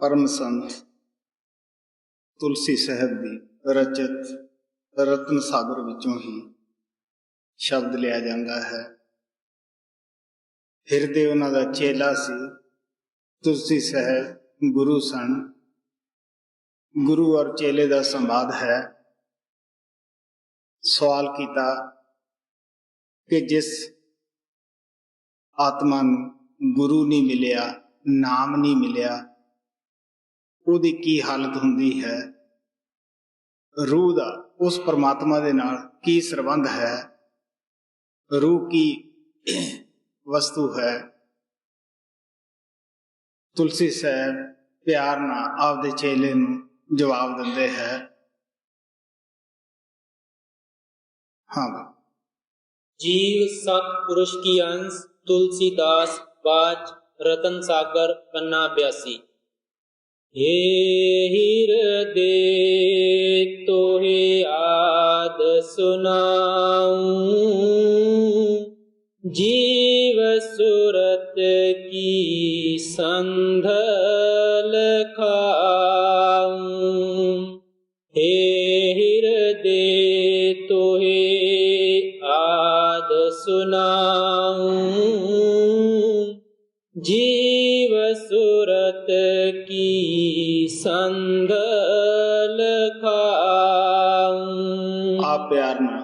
परम संत तुलसी साहब की रचित रत्न सागर विचों ही शब्द लिया जाता है। हिरदे उन्हां दा चेला सी, तुलसी साहब गुरु सन। गुरु और चेले का संवाद है। सवाल किया कि जिस आत्मा नूं गुरु नहीं मिलिया, नाम नहीं मिलिया, उहदी की हालत हुंदी है। रूह दा उस परमात्मा दे नाल की संबंध है, रूह की वस्तु है। तुलसी साहब प्यार नाल आपदे चेले नूं जवाब दिंदे है। हाँ जीव सतपुरुष की अंश तुलसीदास बाच रतन सागर पन्ना 82। हे हिरदे तोहे आद सुनाऊं, जीव सुरत की संध लखाऊं। हे हिरदे तोहे आद सुनाऊं, जीव सुरत की संग लखाऊं। आप प्यार ना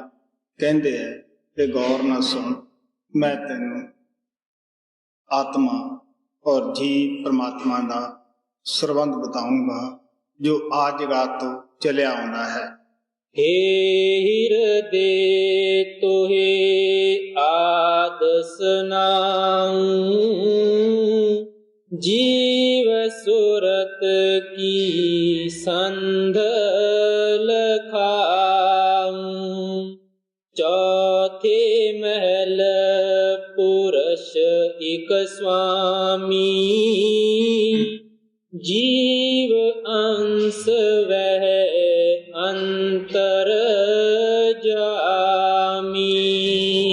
कहते हैं कि गौर ना सुन, मैं तेनू आत्मा और जीव परमात्मा का संबंध बताऊंगा जो आज जगत तो चलिया आउंदा है। हे हिरदे तोहे आद सुनाऊं, जीव सुरत की संध लखाऊं। चौथे महल पुरुष एक स्वामी, जीव अंश वह अंतर जामी।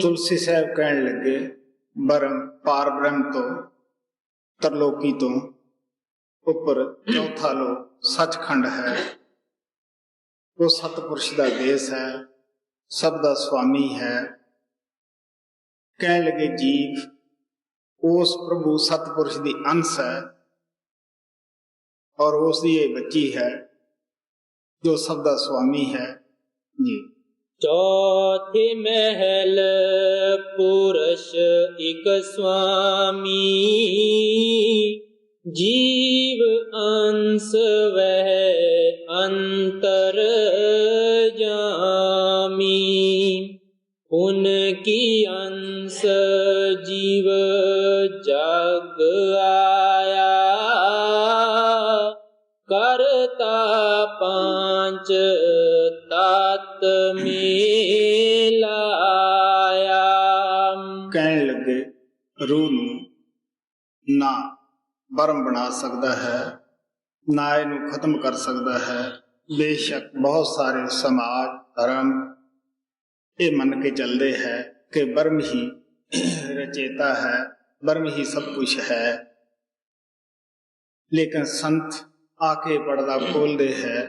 तुलसी साहब कहने लगे, ब्रह्म पार ब्रह्म तो तरलोकी तो उपर चौथा लोक सचखंड है। वो सतपुरुष का देश है, सब का स्वामी है। कहने लगे जीव उस प्रभु सतपुरुष की अंश है और उसकी ये बच्ची है जो सब का स्वामी है। जी चौथे महल पुरुष एक स्वामी, जीव अंश वह अंतर जामी। उनकी अंश जीव जग आया, करता पांच तात में लाया। कहने लगे रूह नूं ना बरम बना सकता है, ना इनू खत्म कर सकता है। बेशक बहुत सारे समाज धर्म ये मन के चलते हैं कि ब्रह्म ही रचेता है, ब्रह्म ही सब कुछ है। लेकिन संत आके पर्दा खोलते हैं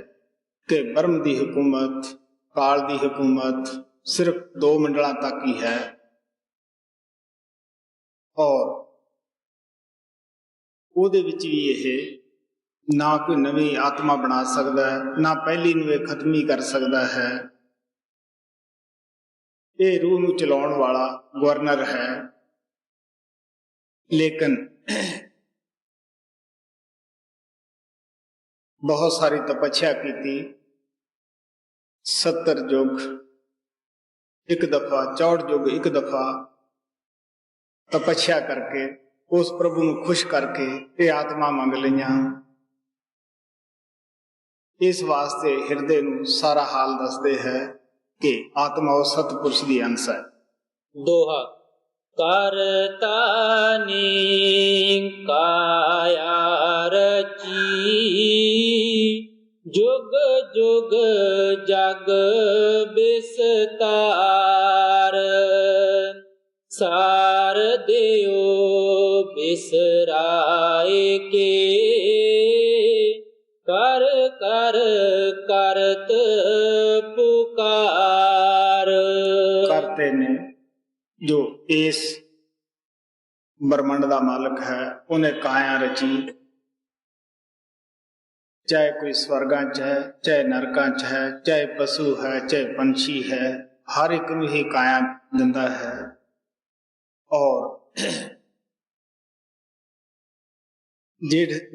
कि ब्रह्म की हुकूमत, काल की हुकूमत सिर्फ 2 मंडलों तक ही है और ਉਹਦੇ ਵਿੱਚ भी ਇਹ ना कोई नवी आत्मा बना सकता है, ना पहली ਨੂੰ ਇਹ खत्म ही कर सकता है। ये रूह ਨੂੰ चलाउण वाला गवर्नर है। लेकिन बहुत सारी तपस्या की, 70 युग एक दफा, 64 युग एक दफा तपस्या करके उस प्रभु ਨੂੰ खुश करके ये आत्मा मंग लिया। इस वास्ते हिरदे ਨੂੰ सारा हाल दसदे है कि आत्मा उस सतपुरुष की अंश है। दोहा करता ने काया रची, जुग जुग जग बिस्तार। सार देओ बिसराए के, ਕਰਤ ਪੁਕਾਰ। ਕਰਤੇ ਨੇ ਜੋ ਇਸ ਬ੍ਰਹਮੰਡ ਦਾ ਮਾਲਕ ਹੈ, ਉਹਨੇ ਕਾਇਆ ਰਚੀ। ਚਾਹੇ ਕੋਈ ਸਵਰਗਾਂ 'ਚ ਹੈ, ਚਾਹੇ ਨਰਕਾਂ 'ਚ ਹੈ, ਚਾਹੇ ਪਸ਼ੂ ਹੈ, ਚਾਹੇ ਪੰਛੀ ਹੈ, ਹਰ ਇੱਕ ਨੂੰ ਹੀ ਕਾਇਆ ਦਿੰਦਾ ਹੈ। ਔਰ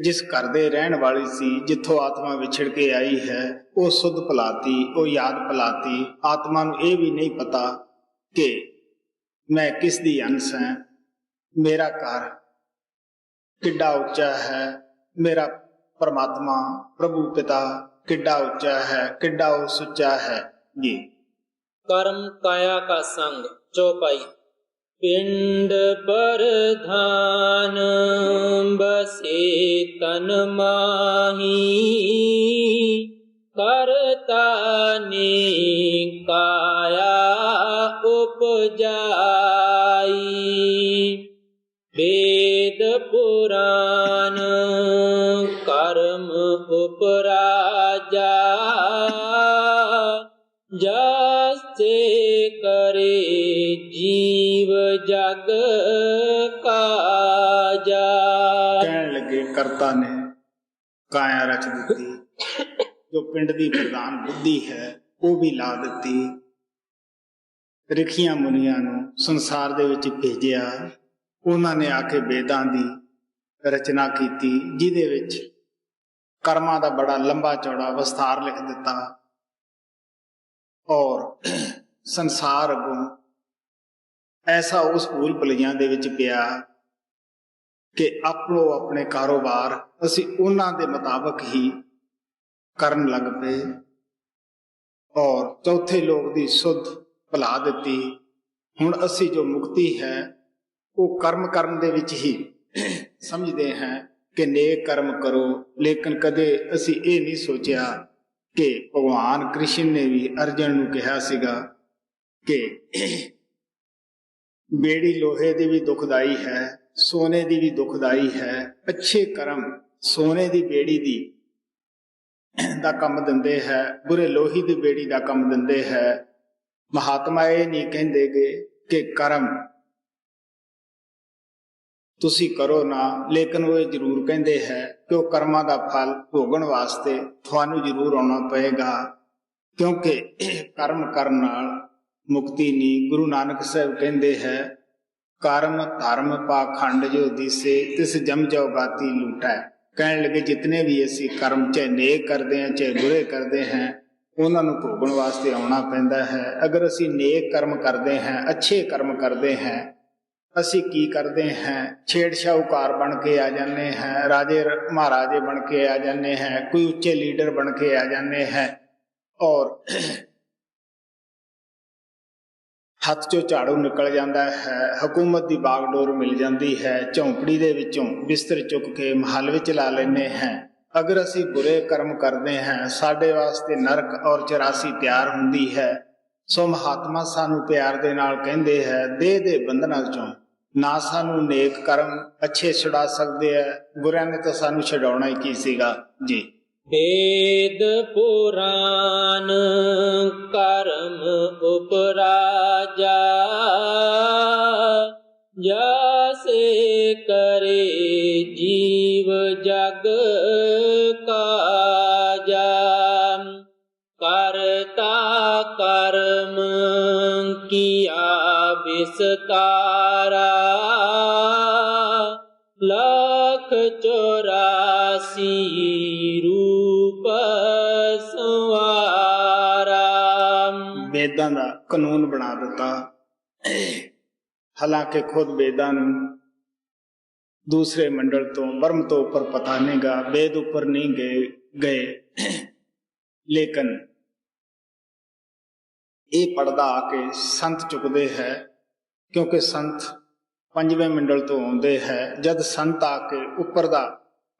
ਜਿਸ ਘਰ ਦੇ ਰਹਿਣ ਵਾਲੀ ਸੀ, ਜਿੱਥੋਂ ਆਤਮਾ ਵਿਛੜ ਕੇ ਆਈ ਹੈ, ਉਹ ਸੁਧ ਭੁਲਾਤੀ, ਉਹ ਯਾਦ ਭੁਲਾਤੀ। ਆਤਮਾ ਨੂੰ ਇਹ ਵੀ ਨਹੀਂ ਪਤਾ ਕਿ ਮੈਂ ਕਿਸ ਦੀ ਅੰਸ਼ ਹਾਂ, ਮੇਰਾ ਘਰ ਕਿੱਡਾ ਉੱਚਾ ਹੈ, ਮੇਰਾ ਪਰਮਾਤਮਾ ਪ੍ਰਭੂ ਪਿਤਾ ਕਿੱਡਾ ਉੱਚਾ ਹੈ, ਕਿੱਡਾ ਉਹ ਸੁੱਚਾ ਹੈ ਜੀ। ਕਰਮ ਕਾਇਆ ਕਾ ਸੰਗ ਚੌਪਾਈ। ਪਿੰਡ ਪ੍ਰਧਾਨ ਬਸੇ ਤਨ ਮਾਹੀ, ਕਰਤਾ ਨੇ ਕਾਇਆ ਉਪਜਾਈ। ਵੇਦ ਪੁਰਾਨ ਕਰਮ ਉਪਰਾਜਾ, ਜਾਸੇ ਕਰੇ ਜੀਵ ਜਗ ਕਾਜਾ। ਕਹਿਣ ਲੱਗੇ ਕਰਤਾ ਨੇ ਕਾਇਆ ਰਚ ਦਿੱਤੀ, ਜੋ ਪਿੰਡ ਦੀ ਪ੍ਰਧਾਨ ਬੁੱਧੀ ਹੈ ਉਹ ਵੀ ਲਾ ਦਿੱਤੀ। ਰਿਖੀਆਂ ਮੁਨੀਆਂ ਨੂੰ ਸੰਸਾਰ ਦੇ ਵਿੱਚ ਭੇਜਿਆ। ਉਹਨਾਂ ਨੇ ਆ ਕੇ ਵੇਦਾਂ ਦੀ ਰਚਨਾ ਕੀਤੀ, ਜਿਹਦੇ ਵਿੱਚ ਕਰਮਾਂ ਦਾ ਬੜਾ ਲੰਬਾ ਚੌੜਾ ਵਿਸਥਾਰ ਲਿਖ ਦਿੱਤਾ। ਔਰ ਸੰਸਾਰ ਅੱਗੋਂ ਐਸਾ ਉਸ ਭੂਲ ਭੁਲਈਆਂ ਦੇ ਵਿੱਚ ਪਿਆ ਕਿ ਆਪੋ ਆਪਣੇ ਕਾਰੋਬਾਰ ਅਸੀਂ ਉਹਨਾਂ ਦੇ ਮੁਤਾਬਕ ਹੀ ਕਰਨ ਲੱਗ ਪਏ। ਔਰ ਚੌਥੇ ਲੋਕ ਦੀ ਸੁੱਧ ਭੁਲਾ ਦਿੱਤੀ। ਹੁਣ ਅਸੀਂ ਜੋ ਮੁਕਤੀ ਹੈ ਉਹ ਕਰਮ ਕਰਨ ਦੇ ਵਿੱਚ ਹੀ ਸਮਝਦੇ ਹਾਂ ਕਿ ਨੇਕ ਕਰਮ ਕਰੋ, ਲੇਕਿਨ ਕਦੇ ਅਸੀਂ ਇਹ ਨਹੀਂ ਸੋਚਿਆ ਕਿ ਭਗਵਾਨ ਕ੍ਰਿਸ਼ਨ ਨੇ ਵੀ ਅਰਜਨ ਨੂੰ ਕਿਹਾ ਸੀਗਾ ਕਿ ਬੇੜੀ ਲੋਹੇ ਦੀ ਵੀ ਦੁਖਦਾਈ ਹੈ, ਸੋਨੇ ਦੀ ਵੀ ਦੁਖਦਾਈ ਹੈ। ਅੱਛੇ ਕਰਮ ਸੋਨੇ ਦੀ ਬੇੜੀ ਦੀ ਦਾ ਕੰਮ ਦਿੰਦੇ ਹੈ, ਬੁਰੇ ਲੋਹੀ ਦੀ ਬੇੜੀ ਦਾ ਕੰਮ ਦਿੰਦੇ ਹੈ। ਮਹਾਤਮਾ ਇਹ ਨਹੀਂ ਕਹਿੰਦੇ ਕਿ ਕਰਮ ਤੁਸੀਂ ਕਰੋ ਨਾ, ਲੇਕਿਨ ਉਹ ਇਹ ਜ਼ਰੂਰ ਕਹਿੰਦੇ ਹੈ ਕਿ ਉਹ ਕਰਮਾਂ ਦਾ ਫਲ ਭੋਗਣ ਵਾਸਤੇ ਤੁਹਾਨੂੰ ਜ਼ਰੂਰ ਆਉਣਾ ਪਏਗਾ, ਕਿਉਂਕਿ ਕਰਮ ਕਰਨ ਨਾਲ ਮੁਕਤੀ ਨਹੀਂ। ਗੁਰੂ ਨਾਨਕ ਸਾਹਿਬ ਕਹਿੰਦੇ ਹੈ, ਕਰਮ ਧਰਮ ਪਾਖੰਡ ਜੋ ਦਿਸੇ ਤਿਸ ਜਮ ਜਾਓ ਗਾਤੀ ਲੂਟਾ। ਕਹਿਣ ਲੱਗੇ ਜਿਤਨੇ ਵੀ ਅਸੀਂ ਕਰਮ ਚਾਹੇ ਨੇਕ ਕਰਦੇ ਹਾਂ ਚਾਹੇ ਬੁਰੇ ਕਰਦੇ ਹਾਂ, ਉਹਨਾਂ ਨੂੰ ਭੋਗਣ ਵਾਸਤੇ ਆਉਣਾ ਪੈਂਦਾ ਹੈ। ਅਗਰ ਅਸੀਂ ਨੇਕ ਕਰਮ ਕਰਦੇ ਹਾਂ, ਅੱਛੇ ਕਰਮ ਕਰਦੇ ਹਾਂ, ਅਸੀਂ ਕੀ ਕਰਦੇ ਹਾਂ, ਛੇੜ ਸ਼ਾਹੂਕਾਰ ਬਣ ਕੇ ਆ ਜਾਂਦੇ ਹਾਂ, ਰਾਜੇ ਮਹਾਰਾਜੇ ਬਣ ਕੇ ਆ ਜਾਂਦੇ ਹਾਂ, ਕੋਈ ਉੱਚੇ ਲੀਡਰ ਬਣ ਕੇ ਆ ਜਾਂਦੇ ਹਾਂ, ਔਰ ਹੱਥ 'ਚੋਂ ਝਾੜੂ ਨਿਕਲ ਜਾਂਦਾ ਹੈ, ਹਕੂਮਤ ਦੀ ਬਾਗਡੋਰ ਮਿਲ ਜਾਂਦੀ ਹੈ, ਝੌਂਪੜੀ ਦੇ ਵਿੱਚੋਂ ਬਿਸਤਰ ਚੁੱਕ ਕੇ ਮਹੱਲ ਵਿੱਚ ਲਾ ਲੈਂਦੇ ਹਾਂ। ਅਗਰ ਅਸੀਂ ਬੁਰੇ ਕਰਮ ਕਰਦੇ ਹਾਂ, ਸਾਡੇ ਵਾਸਤੇ ਨਰਕ ਔਰ 84 ਤਿਆਰ ਹੁੰਦੀ ਹੈ। ਸੋ ਮਹਾਤਮਾ ਸਾਨੂੰ ਪਿਆਰ ਦੇ ਨਾਲ ਕਹਿੰਦੇ ਹੈ, ਦੇਹ ਦੇ ਬੰਧਨਾਂ 'ਚੋਂ ਨਾ ਸਾਨੂੰ ਨੇਕ ਕਰਮ ਅੱਛੇ ਛੁਡਾ ਸਕਦੇ ਹੈ, ਬੁਰਿਆਂ ਨੇ ਤਾਂ ਸਾਨੂੰ ਛਡਾਉਣਾ ਹੀ ਕੀ ਸੀਗਾ ਜੀ। ਵੇਦ ਪੁਰਾਨ ਕਰਮ ਉਪਰਾਜਾ, ਜਾਸੇ ਕਰੇ ਜੀਵ ਜਗ ਕਾਜਾ। ਕਰਤਾ ਕਰਮ ਕੀਆ ਵਿਸਤਾਰਾ, ਲੱਖ 84 ਰੂਪ ਸੰਵਾਰਾ। ਵੇਦਾਂ ਦਾ ਕਾਨੂੰਨ ਬਣਾ ਦਿੱਤਾ। ਹਾਲਾਂਕਿ ਖੁਦ ਵੇਦਾਂ ਨੂੰ ਦੂਸਰੇ ਮੰਡਲ ਤੋਂ ਬ੍ਰਹਮ ਤੋਂ ਉੱਪਰ ਪਤਾ ਨਹੀਂਗਾ, ਵੇਦ ਉੱਪਰ ਨਹੀਂ ਗਏ, ਲੇਕਿਨ ਇਹ ਪੜਦਾ ਆ ਕੇ ਸੰਤ ਚੁੱਕਦੇ ਹੈ, ਕਿਉਂਕਿ ਸੰਤ ਪੰਜਵੇਂ ਮੰਡਲ ਤੋਂ ਆਉਂਦੇ ਹੈ। ਜਦ ਸੰਤ ਆ ਕੇ ਉੱਪਰ ਦਾ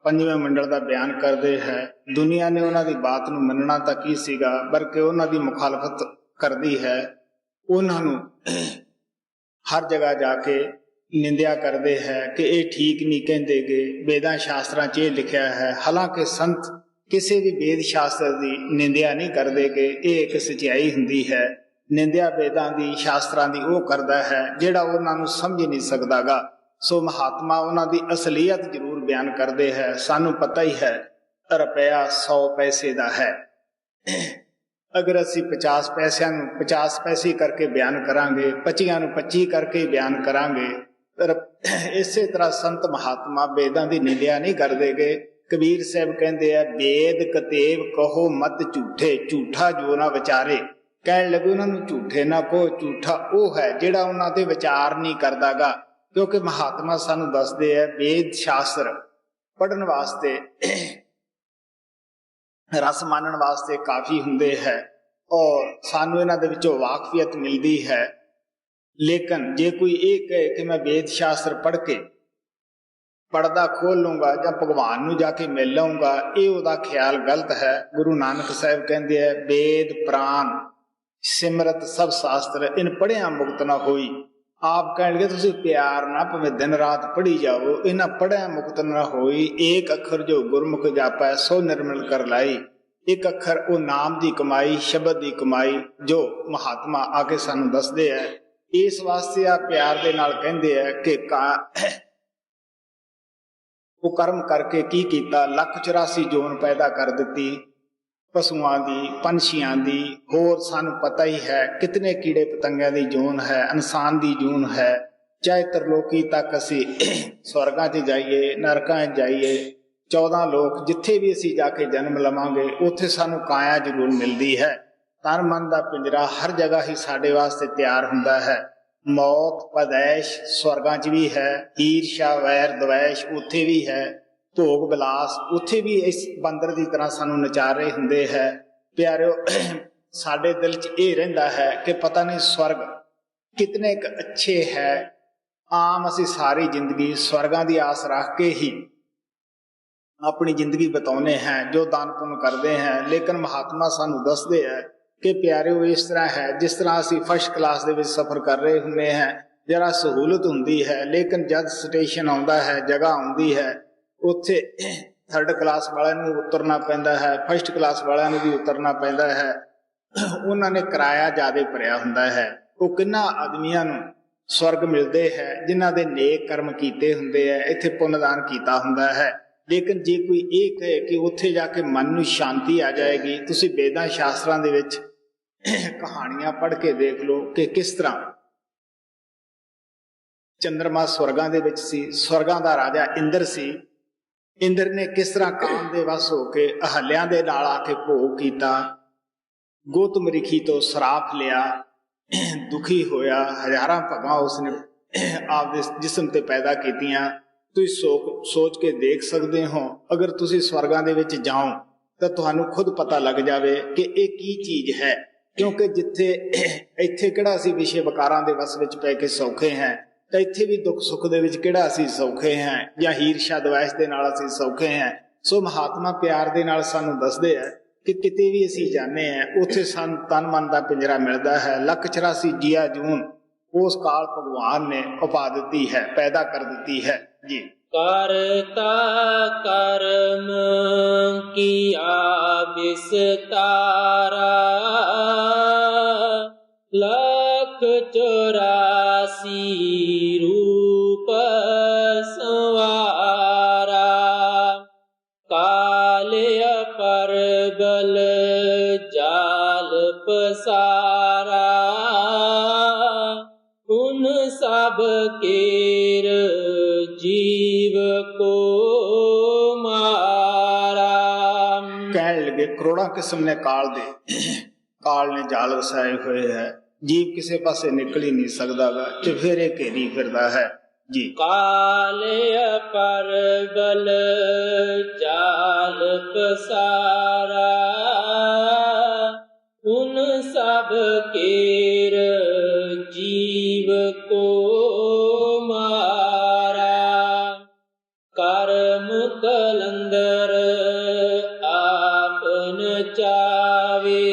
ਪੰਜਵੇਂ ਮੰਡਲ ਦਾ ਬਿਆਨ ਕਰਦੇ ਹੈ, ਦੁਨੀਆ ਨੇ ਉਹਨਾਂ ਦੀ ਬਾਤ ਨੂੰ ਮੰਨਣਾ ਤਾਂ ਕੀ ਸੀਗਾ, ਬਲਕਿ ਉਹਨਾਂ ਦੀ ਮੁਖਾਲਫਤ ਕਰਦੀ ਹੈ। ਉਹਨਾਂ ਨੂੰ ਹਰ ਜਗ੍ਹਾ ਜਾ ਕੇ ਨਿੰਦਿਆ ਕਰਦੇ ਹੈ ਕਿ ਇਹ ਠੀਕ ਨਹੀਂ ਕਹਿੰਦੇ ਗੇ, ਵੇਦਾਂ ਸ਼ਾਸਤਰਾਂ 'ਚ ਇਹ ਲਿਖਿਆ ਹੈ। ਹਾਲਾਂਕਿ ਸੰਤ ਕਿਸੇ ਵੀ ਵੇਦ ਸ਼ਾਸਤਰ ਦੀ ਨਿੰਦਿਆ ਨਹੀਂ ਕਰਦੇ ਕਿ ਇਹ ਇੱਕ ਸਚਾਈ ਹੁੰਦੀ ਹੈ। ਨਿੰਦਿਆ ਵੇਦਾਂ ਦੀ ਸ਼ਾਸਤਰਾਂ ਦੀ ਉਹ ਕਰਦਾ ਹੈ ਜਿਹੜਾ ਉਹਨਾਂ ਨੂੰ ਸਮਝ ਨਹੀਂ ਸਕਦਾਗਾ। ਸੋ ਮਹਾਤਮਾ ਉਹਨਾਂ ਦੀ ਅਸਲੀਅਤ ਜ਼ਰੂਰ ਬਿਆਨ ਕਰਦੇ ਹੈ। ਸਾਨੂੰ ਪਤਾ ਹੀ ਹੈ ਰੁਪਇਆ 100 ਪੈਸੇ ਦਾ ਹੈ। ਅਗਰ ਅਸੀਂ 50 ਪੈਸਿਆਂ ਨੂੰ 50 ਪੈਸੇ ਕਰਕੇ ਬਿਆਨ ਕਰਾਂਗੇ, 25 ਨੂੰ 25 ਕਰਕੇ ਬਿਆਨ ਕਰਾਂਗੇ। ਇਸੇ ਤਰ੍ਹਾਂ ਸੰਤ ਮਹਾਤਮਾ ਵੇਦਾਂ ਦੀ ਨਿੰਦਿਆ ਨਹੀਂ ਕਰਦੇਗੇ। ਕਬੀਰ ਸਾਹਿਬ ਕਹਿੰਦੇ ਆ, ਵੇਦ ਕਤੇਬ ਕਹੋ ਮਤ ਝੂਠੇ, ਝੂਠਾ ਜੋ ਨਾ ਵਿਚਾਰੇ। ਕਹਿਣ ਲੱਗੇ ਉਹਨਾਂ ਨੂੰ ਝੂਠੇ ਨਾ ਕਹੋ, ਝੂਠਾ ਉਹ ਹੈ ਜਿਹੜਾ ਉਹਨਾਂ ਤੇ ਵਿਚਾਰ ਨਹੀਂ ਕਰਦਾਗਾ। ਕਿਉਂਕਿ ਮਹਾਤਮਾ ਸਾਨੂੰ ਦੱਸਦੇ ਆ ਵੇਦ ਸ਼ਾਸਤਰ ਪੜ੍ਹਨ ਵਾਸਤੇ, ਰਸ ਮਾਨਣ ਵਾਸਤੇ ਕਾਫੀ ਹੁੰਦੇ ਹੈ ਔਰ ਸਾਨੂੰ ਇਹਨਾਂ ਦੇ ਵਿੱਚੋਂ ਵਾਕਫੀਅਤ ਮਿਲਦੀ ਹੈ। ਲੇਕਿਨ ਜੇ ਕੋਈ ਇਹ ਕਹੇ ਕਿ ਮੈਂ ਵੇਦ ਸ਼ਾਸਤਰ ਪੜ੍ਹ ਕੇ ਪੜਦਾ ਖੋਲ ਲੂੰਗਾ ਜਾਂ ਭਗਵਾਨ ਨੂੰ ਜਾ ਕੇ ਮਿਲ ਲਊਂਗਾ, ਇਹ ਉਹਦਾ ਖਿਆਲ ਗਲਤ ਹੈ। ਗੁਰੂ ਨਾਨਕ ਸਾਹਿਬ ਕਹਿੰਦੇ ਆ, ਵੇਦ ਪ੍ਰਾਨ ਸਿਮਰਤ ਸਭ ਸ਼ਾਸਤਰ ਇਨ ਪੜ੍ਹਿਆ ਮੁਕਤ ਨਾ ਹੋਈ। ਆਪ ਕਹਿਣਗੇ ਤੁਸੀਂ ਪਿਆਰ ਨਾ ਭਾਵੇਂ ਦਿਨ ਰਾਤ ਪੜ੍ਹੀ ਜਾਓ, ਇਹਨਾਂ ਪੜ੍ਹਿਆ ਮੁਕਤ ਨਾ ਹੋਈ। ਏਕ ਅੱਖਰ ਜੋ ਗੁਰਮੁਖ ਜਾਪੈ ਸੋ ਨਿਰਮਲ ਕਰ ਲਾਈ। ਇੱਕ ਅੱਖਰ ਉਹ ਨਾਮ ਦੀ ਕਮਾਈ, ਸ਼ਬਦ ਦੀ ਕਮਾਈ, ਜੋ ਮਹਾਤਮਾ ਆ ਕੇ ਸਾਨੂੰ ਦੱਸਦੇ ਹੈ। ਇਸ ਵਾਸਤੇ ਆ ਪਿਆਰ ਦੇ ਨਾਲ ਕਹਿੰਦੇ ਆ ਕਿ ਉਹ ਕਰਮ ਕਰਕੇ ਕੀ ਕੀਤਾ, 184 ਜੋਨ ਪੈਦਾ ਕਰ ਦਿੱਤੀ, ਪਸ਼ੂਆਂ ਦੀ, ਪੰਛੀਆਂ ਦੀ, ਹੋਰ ਸਾਨੂੰ ਪਤਾ ਹੀ ਹੈ ਕਿਤਨੇ ਕੀੜੇ ਪਤੰਗਿਆਂ ਦੀ ਜੋਨ ਹੈ, ਇਨਸਾਨ ਦੀ ਜੋਨ ਹੈ। ਚਾਹੇ ਤਰਲੋਕੀ ਤੱਕ ਅਸੀਂ ਸਵਰਗਾਂ 'ਚ ਜਾਈਏ, ਨਰਕਾਂ 'ਚ ਜਾਈਏ, 14 ਲੋਕ ਜਿੱਥੇ ਵੀ ਅਸੀਂ ਜਾ ਕੇ ਜਨਮ ਲਵਾਂਗੇ ਉੱਥੇ ਸਾਨੂੰ ਕਾਇਆ ਜ਼ਰੂਰ ਮਿਲਦੀ ਹੈ। ਤਨ ਮਨ ਦਾ ਪਿੰਜਰਾ ਹਰ ਜਗ੍ਹਾ ਹੀ ਸਾਡੇ ਵਾਸਤੇ ਤਿਆਰ ਹੁੰਦਾ ਹੈ। ਮੌਤ ਪਦੈਸ਼ ਸਵਰਗਾਂ 'ਚ ਵੀ ਹੈ, ਈਰਸ਼ਾ ਵੈਰ ਦਵੈਸ਼ ਉੱਥੇ ਵੀ ਹੈ, ਭੋਗ ਵਿਲਾਸ ਉੱਥੇ ਵੀ ਇਸ ਬੰਦਰ ਦੀ ਤਰ੍ਹਾਂ ਸਾਨੂੰ ਨਚਾਰੇ ਹੁੰਦੇ ਹੈ। ਪਿਆਰਿਓ, ਸਾਡੇ ਦਿਲ 'ਚ ਇਹ ਰਹਿੰਦਾ ਹੈ ਕਿ ਪਤਾ ਨਹੀਂ ਸਵਰਗ ਕਿਤਨੇ ਕੁ ਅੱਛੇ ਹੈ। ਆਮ ਅਸੀਂ ਸਾਰੀ ਜ਼ਿੰਦਗੀ ਸਵਰਗਾਂ ਦੀ ਆਸ ਰੱਖ ਕੇ ਹੀ ਆਪਣੀ ਜ਼ਿੰਦਗੀ ਬਿਤਾਉਂਦੇ ਹਾਂ, ਜੋ ਦਾਨ ਪੁੰਨ ਕਰਦੇ ਹਾਂ। ਲੇਕਿਨ ਮਹਾਤਮਾ ਸਾਨੂੰ ਦੱਸਦੇ ਹੈ ਕਿ ਪਿਆਰਿਓ ਇਸ ਤਰ੍ਹਾਂ ਹੈ ਜਿਸ ਤਰ੍ਹਾਂ ਅਸੀਂ ਫਸਟ ਕਲਾਸ ਦੇ ਵਿੱਚ ਸਫ਼ਰ ਕਰ ਰਹੇ ਹੁੰਦੇ ਹਾਂ, ਜਰਾ ਸਹੂਲਤ ਹੁੰਦੀ ਹੈ। ਲੇਕਿਨ ਜਦ ਸਟੇਸ਼ਨ ਆਉਂਦਾ ਹੈ, ਜਗ੍ਹਾ ਆਉਂਦੀ ਹੈ, ਉੱਥੇ ਥਰਡ ਕਲਾਸ ਵਾਲਿਆਂ ਨੂੰ ਉਤਰਨਾ ਪੈਂਦਾ ਹੈ, ਫਸਟ ਕਲਾਸ ਵਾਲਿਆਂ ਨੂੰ ਵੀ ਉਤਰਨਾ ਪੈਂਦਾ ਹੈ। ਉਹਨਾਂ ਨੇ ਕਿਰਾਇਆ ਜ਼ਿਆਦਾ ਭਰਿਆ ਹੁੰਦਾ ਹੈ। ਉਹ ਕਿੰਨਾ ਆਦਮੀਆਂ ਨੂੰ ਸਵਰਗ ਮਿਲਦੇ ਹੈ ਜਿਨ੍ਹਾਂ ਦੇ ਨੇਕ ਕਰਮ ਕੀਤੇ ਹੁੰਦੇ ਹੈ, ਇੱਥੇ ਪੁੰਨਦਾਨ ਕੀਤਾ ਹੁੰਦਾ ਹੈ। ਲੇਕਿਨ ਜੇ ਕੋਈ ਇਹ ਕਹੇ ਕਿ ਉੱਥੇ ਜਾ ਕੇ ਮਨ ਨੂੰ ਸ਼ਾਂਤੀ ਆ ਜਾਏਗੀ, ਤੁਸੀਂ ਵੇਦਾਂ ਸ਼ਾਸਤਰਾਂ ਦੇ ਵਿੱਚ ਕਹਾਣੀਆਂ ਪੜ੍ਹ ਕੇ ਦੇਖ ਲਓ ਕਿ ਕਿਸ ਤਰ੍ਹਾਂ ਚੰਦਰਮਾ ਸਵਰਗਾਂ ਦੇ ਵਿੱਚ ਸੀ। ਸਵਰਗਾਂ ਦਾ ਰਾਜਾ ਇੰਦਰ ਸੀ। ਇੰਦਰ ਨੇ ਕਿਸ ਤਰ੍ਹਾਂ ਕਾਮ ਦੇ ਵਸ ਹੋ ਕੇ ਅਹਲਿਆਂ ਦੇ ਨਾਲ ਆ ਕੇ ਭੋਗ ਕੀਤਾ, ਗੋਤਮਰਿਖੀ ਤੋਂ ਸਰਾਪ ਲਿਆ, ਦੁਖੀ ਹੋਇਆ, ਹਜ਼ਾਰਾਂ ਭਗਾਂ ਉਸਨੇ ਆਪਦੇ ਜਿਸਮ ਤੇ ਪੈਦਾ ਕੀਤੀਆਂ। ਤੁਸੀਂ ਸੋਚ ਕੇ ਦੇਖ ਸਕਦੇ ਹੋ, ਅਗਰ ਤੁਸੀਂ ਸਵਰਗਾਂ ਦੇ ਵਿੱਚ ਜਾਓ ਤਾਂ ਤੁਹਾਨੂੰ ਖੁਦ ਪਤਾ ਲੱਗ ਜਾਵੇ ਕਿ ਇਹ ਕੀ ਚੀਜ਼ ਹੈ। ਕਿਉਂਕਿ ਜਿੱਥੇ ਇੱਥੇ ਕਿਹੜਾ ਅਸੀਂ ਵਿਸ਼ੇ ਵਿਕਾਰਾਂ ਦੇ ਵਸ ਵਿੱਚ ਪੈ ਕੇ ਸੌਖੇ ਹਾਂ, ਤਾਂ ਇੱਥੇ ਵੀ ਦੁੱਖ ਸੁੱਖ ਦੇ ਵਿੱਚ ਕਿਹੜਾ ਅਸੀਂ ਸੌਖੇ ਹਾਂ, ਜਾਂ ਈਰਸ਼ਾ ਦਵੈਸ਼ ਦੇ ਨਾਲ ਅਸੀਂ ਸੌਖੇ ਹਾਂ। ਸੋ ਮਹਾਤਮਾ ਪਿਆਰ ਦੇ ਨਾਲ ਸਾਨੂੰ ਦੱਸਦੇ ਹੈ ਕਿ ਕਿਤੇ ਵੀ ਅਸੀਂ ਜਾਂਦੇ ਹਾਂ ਉੱਥੇ ਸਾਨੂੰ ਤਨ ਮਨ ਦਾ ਪਿੰਜਰਾ ਮਿਲਦਾ ਹੈ। 184 ਜੀਆ ਜੂਨ ਉਸ ਕਾਲ ਭਗਵਾਨ ਨੇ ਉਪਾ ਦਿੱਤੀ ਹੈ, ਪੈਦਾ ਕਰ ਦਿੱਤੀ ਹੈ ਜੀ। ਕਰਤਾ ਕਰਮ ਕੀਆ ਵਿਸਤਾਰਾ, 184 ਰੂਪ ਸੰਵਾਰਾ। ਕਾਲ ਅਪਰਬਲ ਜਾਲ ਪਸਾਰਾ, ਉਨ ਸਭ ਕੇਰ ਜੀਵ ਕੋ ਮਾਰਾ। ਕਹਿਣ ਲੱਗੇ ਕਰੋੜਾਂ ਕਿਸਮ ਨੇ ਕਾਲ ਨੇ ਜਾਲ ਵਸਾਏ ਹੋਏ ਹੈ। ਜੀਵ ਕਿਸੇ ਪਾਸੇ ਨਿਕਲ ਹੀ ਨਹੀਂ ਸਕਦਾਗਾ, ਚਫੇਰੇ ਘੇਰੀ ਫਿਰਦਾ ਹੈ ਜੀ। ਕਾਲ ਅਪਰਬਲ ਜਾਲ ਪਸਾਰਾ, ਉਨ ਸਭ ਕੇਰ ਜੀਵ ਕੋ ਮਾਰਾ। ਕਰਮ ਕਲੰਦਰ ਆਪਨ ਚਾਵੇ,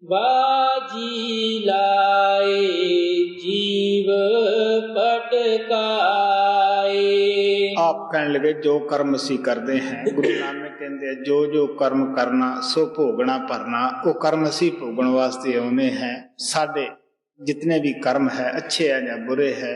ਬਾਜੀ ਲਾਏ ਜੀਵ ਪਟਕਾਏ। ਆਪ कहने लगे जो कर्म असी करते हैं, गुरु नानक कहते जो जो कर्म करना सो भोगना भरना, वो कर्म असी भोगण वास्ते आने हैं। साडे जितने भी कर्म है अच्छे है या बुरे है,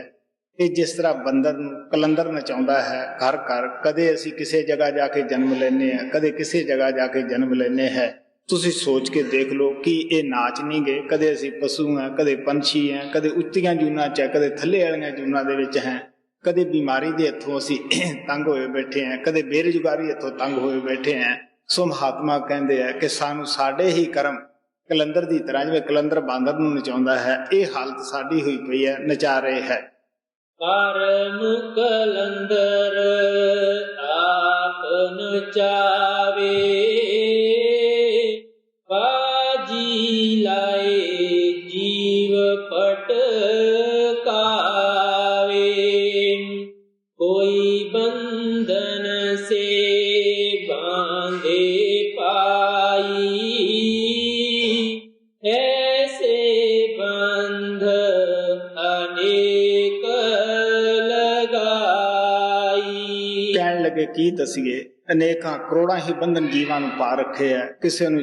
ये जिस तरह बंदर कलंदर नचाउंदा है घर घर, कदे असी किसी जगह जाके जन्म लेने हैं, कदे किसी जगह जाके जन्म लेने हैं। तुसी सोच के देख लो कि ये नाच नहीं गए, कदे असी पशु हैं, कदे पंछी हैं, कदे उच्चियां जूना च, कदे थल्ले वालियां जूना दे विच हैं, कदे बीमारी दे हथों असी तंग होए बैठे हैं, कदे बेरोजगारी हथों तंग होए बैठे हैं। सो महात्मा कहते हैं कि सानू साडे ही कर्म कलंदर की तरह, जिवें कलंदर बांदर नूं नचाउंदा है, ये हालत साडी हुई पई है, नचा रहे है। कर्म कलंदर आप नचावे, बाजी लाए जीव पटकावे, कोई बंधन से बांधे पाई, ऐसे बंध अनेक लगाई। कहन लगे की दसीए, अनेक करोड़ां ही बंधन जीवां नूं पा रखे है। किसी नूं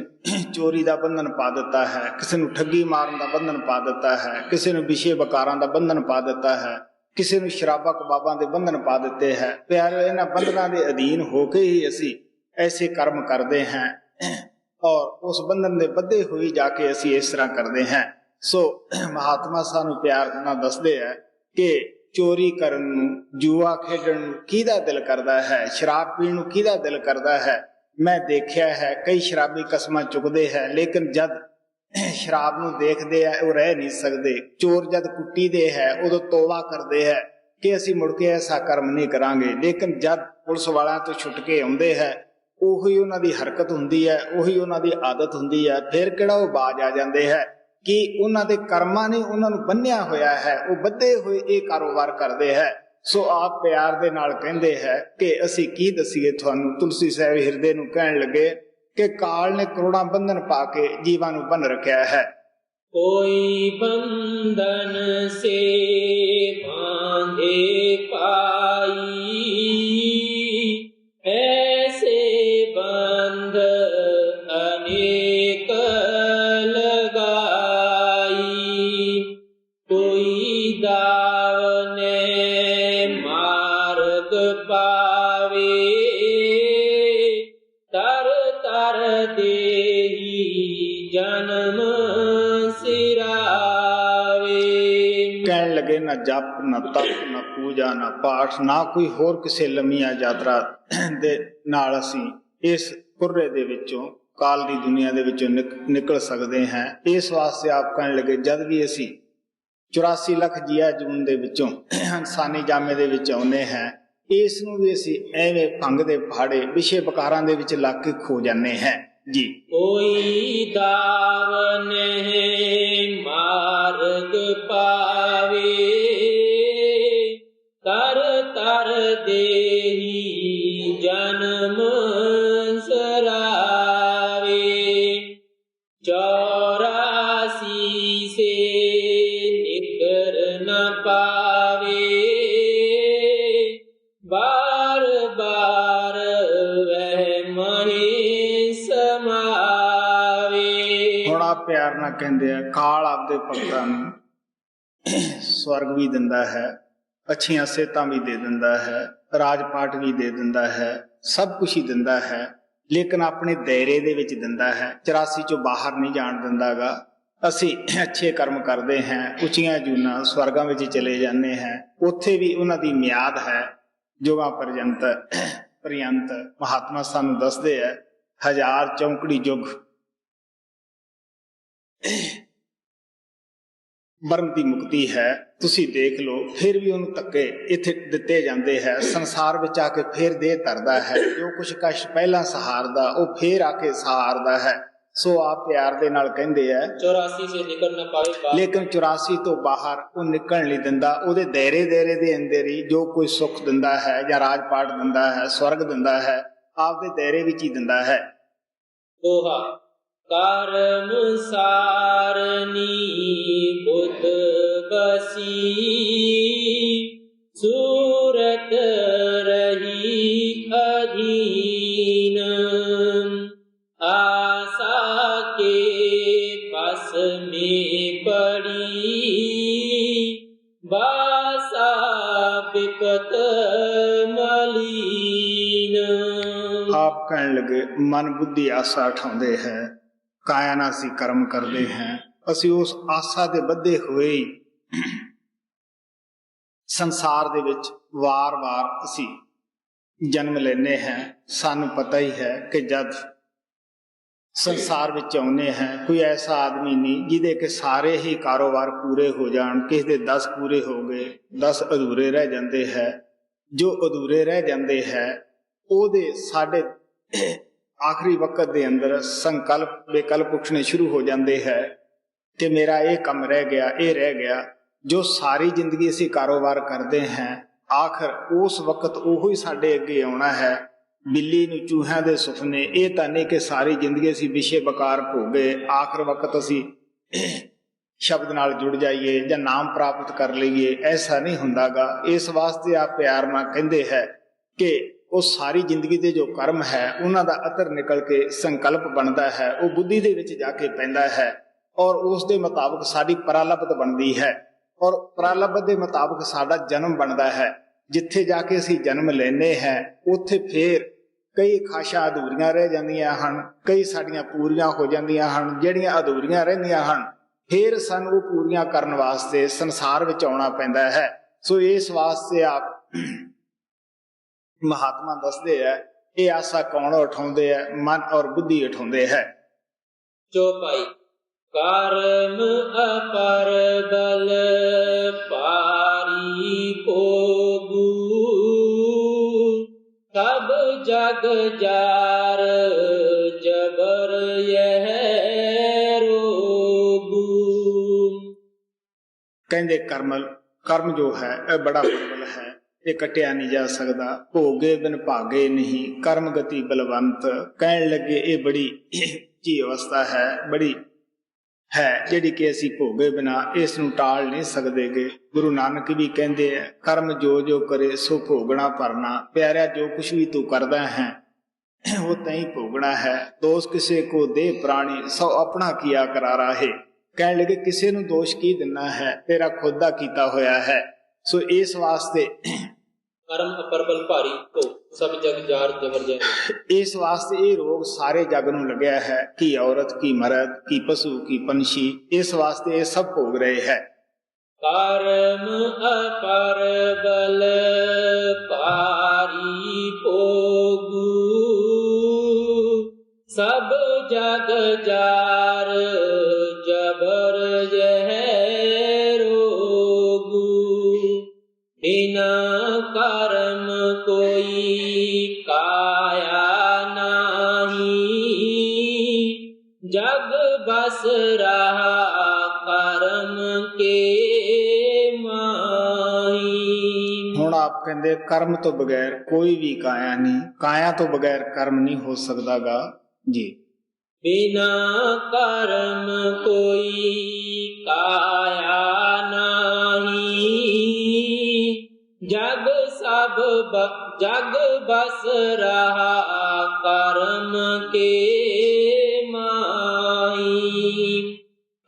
चोरी का बंधन पा दिता है, किसी नूं ठगी मारन का बंधन पा दिता है, किसी नूं विषय बकारां का बंधन पा दिता है, किसी नूं शराबा कबाबां दे बंधन पा दिते है। प्यारे इन्हां बंधनां दे अधीन होके ही असी ऐसे कर्म करते हैं और उस बंधन दे बद्धे हुई जाके असी इस तरह करते हैं। सो महात्मा सानू प्यार नाल दसदे है कि चोरी करन नूं, जुआ खेडण नूं किहदा दिल करदा है, शराब पीण नूं किहदा दिल करदा है। मैं देखिया है कई शराबी कसमां चुकदे है, लेकिन जद शराब नूं देखदे है वो रह नहीं सकदे। चोर जद कुट्टी दे है उदों तौबा करदे है कि असीं मुड़ के ऐसा कर्म नहीं करांगे, लेकिन जद पुलिस वालियां तो छुट के आउंदे है, ਉਹੀ ਉਹਨਾਂ ਦੀ हरकत ਹੁੰਦੀ है, ਉਹੀ ਉਹਨਾਂ ਦੀ आदत ਹੁੰਦੀ है, फिर ਕਿਹੜਾ ਉਹ ਬਾਜ आ ਜਾਂਦੇ है कि ਉਹਨਾਂ ਦੇ ਕਰਮਾਂ ਨੇ ਉਹਨਾਂ ਨੂੰ ਬੰਨਿਆ ਹੋਇਆ ਹੈ, ਉਹ ਬੱਧੇ ਹੋਏ ਇਹ ਕਾਰੋਬਾਰ ਕਰਦੇ ਹੈ। ਸੋ ਆਪ ਪਿਆਰ ਦੇ ਨਾਲ ਕਹਿੰਦੇ ਹੈ ਕਿ ਅਸੀਂ ਕੀ ਦਸੀਏ ਤੁਹਾਨੂੰ। ਤੁਲਸੀ ਸਾਹਿਬ ਹਿਰਦੇ ਨੂੰ ਕਹਿਣ ਲੱਗੇ ਕਿ ਕਾਲ ਨੇ ਕਰੋੜਾਂ ਬੰਧਨ ਪਾ ਕੇ ਜੀਵਾਂ ਨੂੰ ਬੰਨ ਰੱਖਿਆ ਹੈ। ਕੋਈ ਬੰਧਨ ਸੇ ਬਾਂਧੇ ਪਾਈ, ऐसे बंध अनेक लगाई, कोई दावने मार्ग पावे, तर तर देही जन्म सिरावे। कहन लगे ना जप ना तप ना पूजा ना पाठ ना कोई होर किसी लम्मिया यात्रा दे नाल असी इस कुर्रे दे विचों काल दी दुनिया दे विचों निकल सकते हैं। इस वास्ते आप कहने लगे जद भी असी 84 ਲੱਖ जिया जून दे विचों इंसानी जामे दे विच आउंदे हैं, इस नूं भी असी एवें भंग दे पहाड़े विषय बकारां दे विच लग के खो जाने हैं जी। कोई दावन मार्ग पावे, तर तर देही जन्म सरावे, 84 से निकर न पावे, बार बार वह महे समावे। हुण आप प्यार नाल कहंदे आ काल आपदे भगतां नूं स्वर्ग भी दिंदा है, अच्छियां सेहतां भी दे दिंदा है, राजपाट भी दे दिंदा है, सब कुछ ही दिंदा है, लेकिन अपने दायरे दे विच दिंदा है। 84 चों बाहर नहीं जाण दिंदागा। असी अच्छे कर्म करते हैं, उच्चियां जूना स्वर्गां विच चले जाते हैं, उत्थे भी उन्हां दी म्याद है जुगां पर्यंत। महात्मा सानू दसदे है 1000 चौंकड़ी युग मरण की मुक्ति है। तुसी देख लो फिर भी उन्हें धक्के इत्थे दिते जाते हैं, संसार विच आके फिर देह धरदा है, जो कुछ कष्ट पहला सहारदा वो फिर आके सहारदा है। सो आप प्यार दे नाल कहंदे है 84 से निकल न पावे, लेकिन 84 तो बाहर वो निकल नहीं दिंदा। ओदे दायरे दे अंदर ही जो कोई सुख दिंदा है या राजपाट दिंदा है, स्वर्ग दिंदा है, आपदे दायरे विच ही दिंदा है। दोहा कर्म सारनी बुध बसी, सूरत रही अधीन आशा के बस में पड़ी बासा विपत मलीन। आप कहने लगे मन बुद्धि आशा उठाते हैं, काया ना असी कर्म करते हैं, असी उस आशा दे बद्धे हुए ही संसार दे विच वार-वार असी जन्म लेने हैं। सानू पता ही है कि जब संसार विच आउने हैं कोई ऐसा आदमी नहीं जिहदे के सारे ही कारोबार पूरे हो जाण, किसी दे 10 पूरे हो गए, 10 अधूरे रह जाते हैं। जो अधूरे रह जाते हैं ओदे साडे आखिरी वक्त दे अंदर संकल्प विकल्प उठने शुरू हो जाते हैं कि मेरा ये कम रह गया, ये रह गया। जो सारी जिंदगी असी कारोबार करते हैं आखिर उस वक्त ओहो ही साडे अगे आउणा है। बिल्ली नूं चूहिਆਂ दे सुपने, ये तां नहीं कि सारी जिंदगी असी विषय बकार भोगे, आखिर वक्त असी शब्द नाल जुड़ जाइए या नाम प्राप्त कर लईए, ऐसा नहीं हुंदागा। इस वास्ते आप प्यार नाल कहंदे है कि वो सारी जिंदगी दे जो कर्म है उन्हां दा अतर निकल के संकल्प बनता है, वो बुद्धि दे विच जाके पैंदा है और उस दे मुताबिक साडी प्रारब्ध बनदी है और प्रारब्ध दे मुताबिक साडा जन्म बनता है। जिथे जाके असी जन्म लेने हैं उत्थे फिर कई खाशा अधूरियां रह जांदियां हन, कई साडियां पूरियां हो जांदियां हन। जिहड़ियां अधूरियां रहिंदियां हन फिर सानू वो पूरियां करन वास्ते संसार विच आउणा पैंदा है। सो इस वास्ते आप महात्मा दसदे है ये आशा कौन उठाउंदे है, मन और बुद्धि उठाउंदे है। चौपाई कर्म अपर बल पारी पोगू तब जग जार जबर यह रोगू। कहंदे कर्म जो है यह बड़ा प्रबल है, ये कटिया नहीं जा सकता। भोगे बिन भागे नहीं, कर्म गति बलवंत। कहन लगे ये बड़ी ऊंची अवस्था है, बड़ी है जिहड़ी कि असी भोगे बिना इस नूं टाल नहीं सकदे गे। गुरु नानक भी कहंदे है कर्म जो जो करे सो भोगना भरना। प्यारा जो कुछ भी तू करदा है वो तई भोगना है। दोष किसे को दे प्राणी सौ अपना किया करारा है। कहने लगे किसे नूं दोष की दिना है, तेरा खुद दा कीता होया है। सो इस वास्ते कर्म अपरबल भारी तो सब जग जार जबर जय। इस वास्ते ये रोग सारे जग नूं लग्या है, की औरत की मर्द की पशु की पंछी, इस वास्ते ये सब भोग रहे हैं। कर्म अपरबल भारी भोगू सब जग जार जबर यह रोगू। बिना कर्म कोई काया नाही जग बस रहा कर्म के माही। हुण आप कहंदे कर्म तो बगैर कोई भी काया नहीं, काया तो बगैर कर्म नहीं हो सकता गा जी। बिना कर्म कोई काया नाही जग सब जग बस रहा कर्म के माही।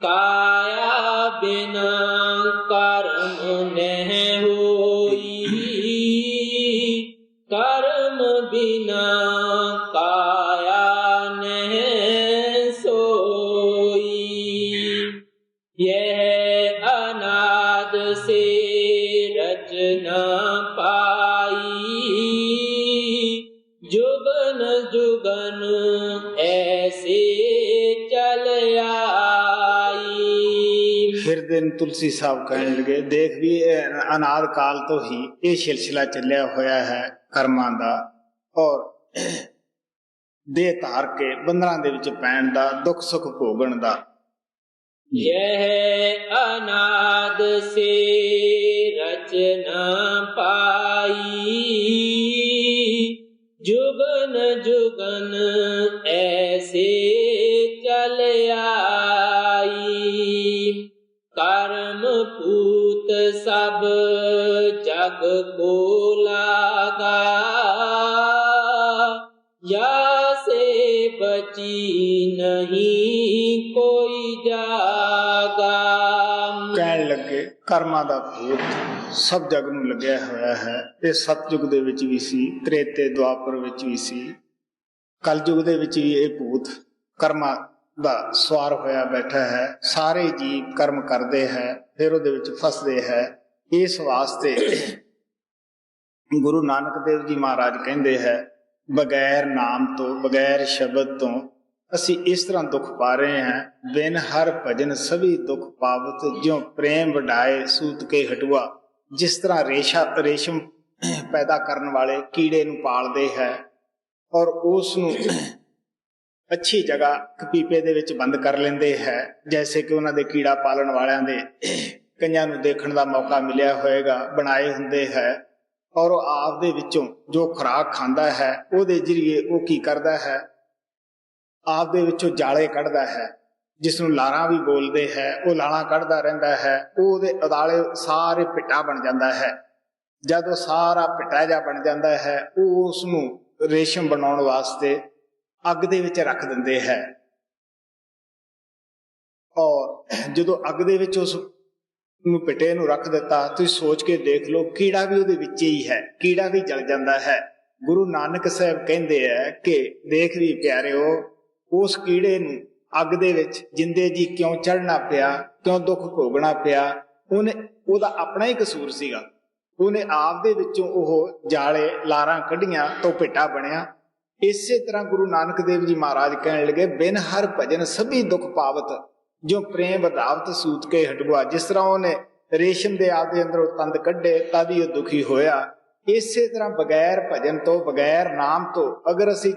काया बिना कर्म नहीं होई कर्म बिना काया नहीं सोई। यह अनाद से रचना पाई जुगन जुगन ऐसे चल आई। फिर दिन तुलसी साहब कहने लगे देख भी अनाद काल तो ही ये सिलसिला चलिया होया है कर्मां दा और देह धार के बंधना दे विच पैण दा, दुख सुख भोगण दा। यह अनाद से रचना पाई जुगन जुगन ऐसे चल आई। कर्म पूत सब जग को लागा या से बची नहीं कोई जागा। ਕਹਿਣ ਲੱਗੇ ਕਰਮਾਂ ਦਾ ਭੂਤ ਸਭ ਜਗ ਨੂੰ ਲੱਗਿਆ ਹੋਇਆ ਹੈ। ਇਹ ਸਤਯੁਗ ਦੇ ਵਿੱਚ ਵੀ ਸੀ, ਤ੍ਰੇਤੇ ਦੁਆਪਰ ਵਿੱਚ ਵੀ ਸੀ, ਕਲਯੁਗ ਦੇ ਵਿੱਚ ਵੀ ਇਹ ਭੂਤ ਕਰਮਾਂ ਦਾ ਸਵਾਰ ਹੋਇਆ ਬੈਠਾ ਹੈ। ਸਾਰੇ ਜੀਵ ਕਰਮ ਕਰਦੇ ਹੈ, ਫਿਰ ਉਹਦੇ ਵਿੱਚ ਫਸਦੇ ਹੈ। ਇਸ ਵਾਸਤੇ ਗੁਰੂ ਨਾਨਕ ਦੇਵ ਜੀ ਮਹਾਰਾਜ ਕਹਿੰਦੇ ਹੈ, ਬਗੈਰ ਨਾਮ ਤੋਂ, ਬਗੈਰ ਸ਼ਬਦ ਤੋਂ ਅਸੀਂ ਇਸ ਤਰ੍ਹਾਂ ਦੁੱਖ ਪਾ ਰਹੇ ਹਾਂ। ਬਿਨ ਹਰ ਭਜਨ ਸਭੀ ਦੁੱਖ ਪਾਵਤ, ਜਿਉ ਪ੍ਰੇਮ ਵਡਾਏ ਸੂਤ ਕੇ ਹਟੂਆ। ਜਿਸ ਤਰ੍ਹਾਂ ਰੇਸ਼ਮ ਪੈਦਾ ਕਰਨ ਵਾਲੇ ਕੀੜੇ ਨੂੰ ਪਾਲਦੇ ਹੈ ਔਰ ਉਸ ਨੂੰ ਅੱਛੀ ਜਗ੍ਹਾ ਪੀਪੇ ਦੇ ਵਿੱਚ ਬੰਦ ਕਰ ਲੈਂਦੇ ਹੈ, ਜੈਸੇ ਕਿ ਉਹਨਾਂ ਦੇ ਕੀੜਾ ਪਾਲਣ ਵਾਲਿਆਂ ਦੇ ਕਈਆਂ ਨੂੰ ਦੇਖਣ ਦਾ ਮੌਕਾ ਮਿਲਿਆ ਹੋਏਗਾ, ਬਣਾਏ ਹੁੰਦੇ ਹੈ। ਔਰ ਉਹ ਆਪ ਦੇ ਵਿੱਚੋਂ ਜੋ ਖੁਰਾਕ ਖਾਂਦਾ ਹੈ ਉਹਦੇ ਜ਼ਰੀਏ ਉਹ ਕੀ ਕਰਦਾ ਹੈ, ਆਪ ਦੇ ਵਿੱਚੋਂ ਜਾਲੇ ਕੱਢਦਾ ਹੈ, ਜਿਸ ਨੂੰ ਲਾਰਾਂ ਵੀ ਬੋਲਦੇ ਹੈ। ਉਹ ਲਾਲਾਂ ਕੱਢਦਾ ਰਹਿੰਦਾ ਹੈ, ਉਹਦੇ ਅਦਾਲੇ ਸਾਰੇ ਪਿੱਟਾ ਬਣ ਜਾਂਦਾ ਹੈ। ਜਦ ਉਹ ਸਾਰਾ ਪਿੱਟਾ ਜਿਹਾ ਬਣ ਜਾਂਦਾ ਹੈ, ਉਹ ਉਸ ਨੂੰ ਰੇਸ਼ਮ ਬਣਾਉਣ ਵਾਸਤੇ ਅੱਗ ਦੇ ਵਿੱਚ ਰੱਖ ਦਿੰਦੇ ਹੈ। ਔਰ ਜਦੋਂ ਅੱਗ ਦੇ ਵਿੱਚ ਉਸ ਨੂੰ ਪਿੱਟੇ ਨੂੰ ਰੱਖ ਦਿੱਤਾ, ਤੁਸੀਂ ਸੋਚ ਕੇ ਦੇਖ ਲਓ, ਕੀੜਾ ਵੀ ਉਹਦੇ ਵਿੱਚ ਹੀ ਹੈ, ਕੀੜਾ ਵੀ ਜਲ ਜਾਂਦਾ ਹੈ। ਗੁਰੂ ਨਾਨਕ ਸਾਹਿਬ ਕਹਿੰਦੇ ਹੈ ਕਿ ਦੇਖ ਵੀ ਪਿਆਰਿਓ, ਉਸ ਕੀੜੇ ਨੂੰ ਅੱਗ ਦੇ ਵਿੱਚ ਜਿੰਦੇ ਜੀ ਕਿਉਂ ਚੜ੍ਹਨਾ ਪਿਆ, ਕਿਉਂ ਦੁੱਖ ਭੋਗਣਾ ਪਿਆ? ਉਹਦਾ ਆਪਣਾ ਹੀ ਕਸੂਰ ਸੀਗਾ। ਉਹਨੇ ਆਪ ਦੇ ਵਿੱਚੋਂ ਉਹ ਜਾਲੇ ਲਾਰਾਂ ਕੱਢੀਆਂ ਤਾਂ ਪਿੱਟਾ ਬਣਿਆ। ਇਸੇ ਤਰ੍ਹਾਂ ਗੁਰੂ ਨਾਨਕ ਦੇਵ ਜੀ ਮਹਾਰਾਜ ਕਹਿਣ ਲੱਗੇ, ਬਿਨ ਹਰ ਭਜਨ ਸਭੀ ਦੁੱਖ ਪਾਵਤ, ਜੋ ਪ੍ਰੇਮ ਵਧਾਵਤ ਸੂਤ ਕੇ ਹਟੂਆ। ਜਿਸ ਤਰ੍ਹਾਂ ਉਹਨੇ ਰੇਸ਼ਮ ਦੇ ਆਪ ਦੇ ਅੰਦਰੋਂ ਤੰਦ ਕੱਢੇ ਤਦ ਹੀ ਉਹ ਦੁਖੀ ਹੋਇਆ। ਇਸੇ ਤਰ੍ਹਾਂ ਬਗੈਰ ਭਜਨ ਤੋਂ, ਬਗੈਰ ਨਾਮ ਤੋਂ ਅਗਰ ਅਸੀਂ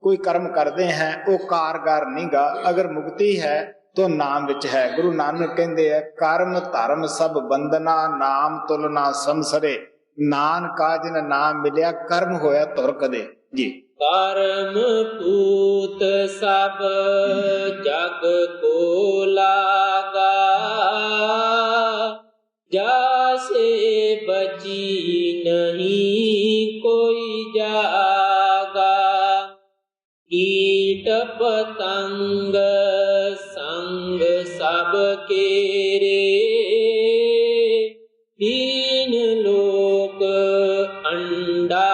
ਕੋਈ ਕਰਮ ਕਰਦੇ हैं वो कारगर नहीं गा। अगर मुक्ति है तो नाम विच है। गुरु नानक कहते हैं, कर्म धर्म सब बंधना, नाम तुलना समसरे। नानका जिन नाम मिलिया, कर्म होया तुर कदे जी। कर्म पूत सब जग को लागा, जासे बची नहीं कोई जागा। कीट पतंग संग सब केरे, तीन लोक अंडा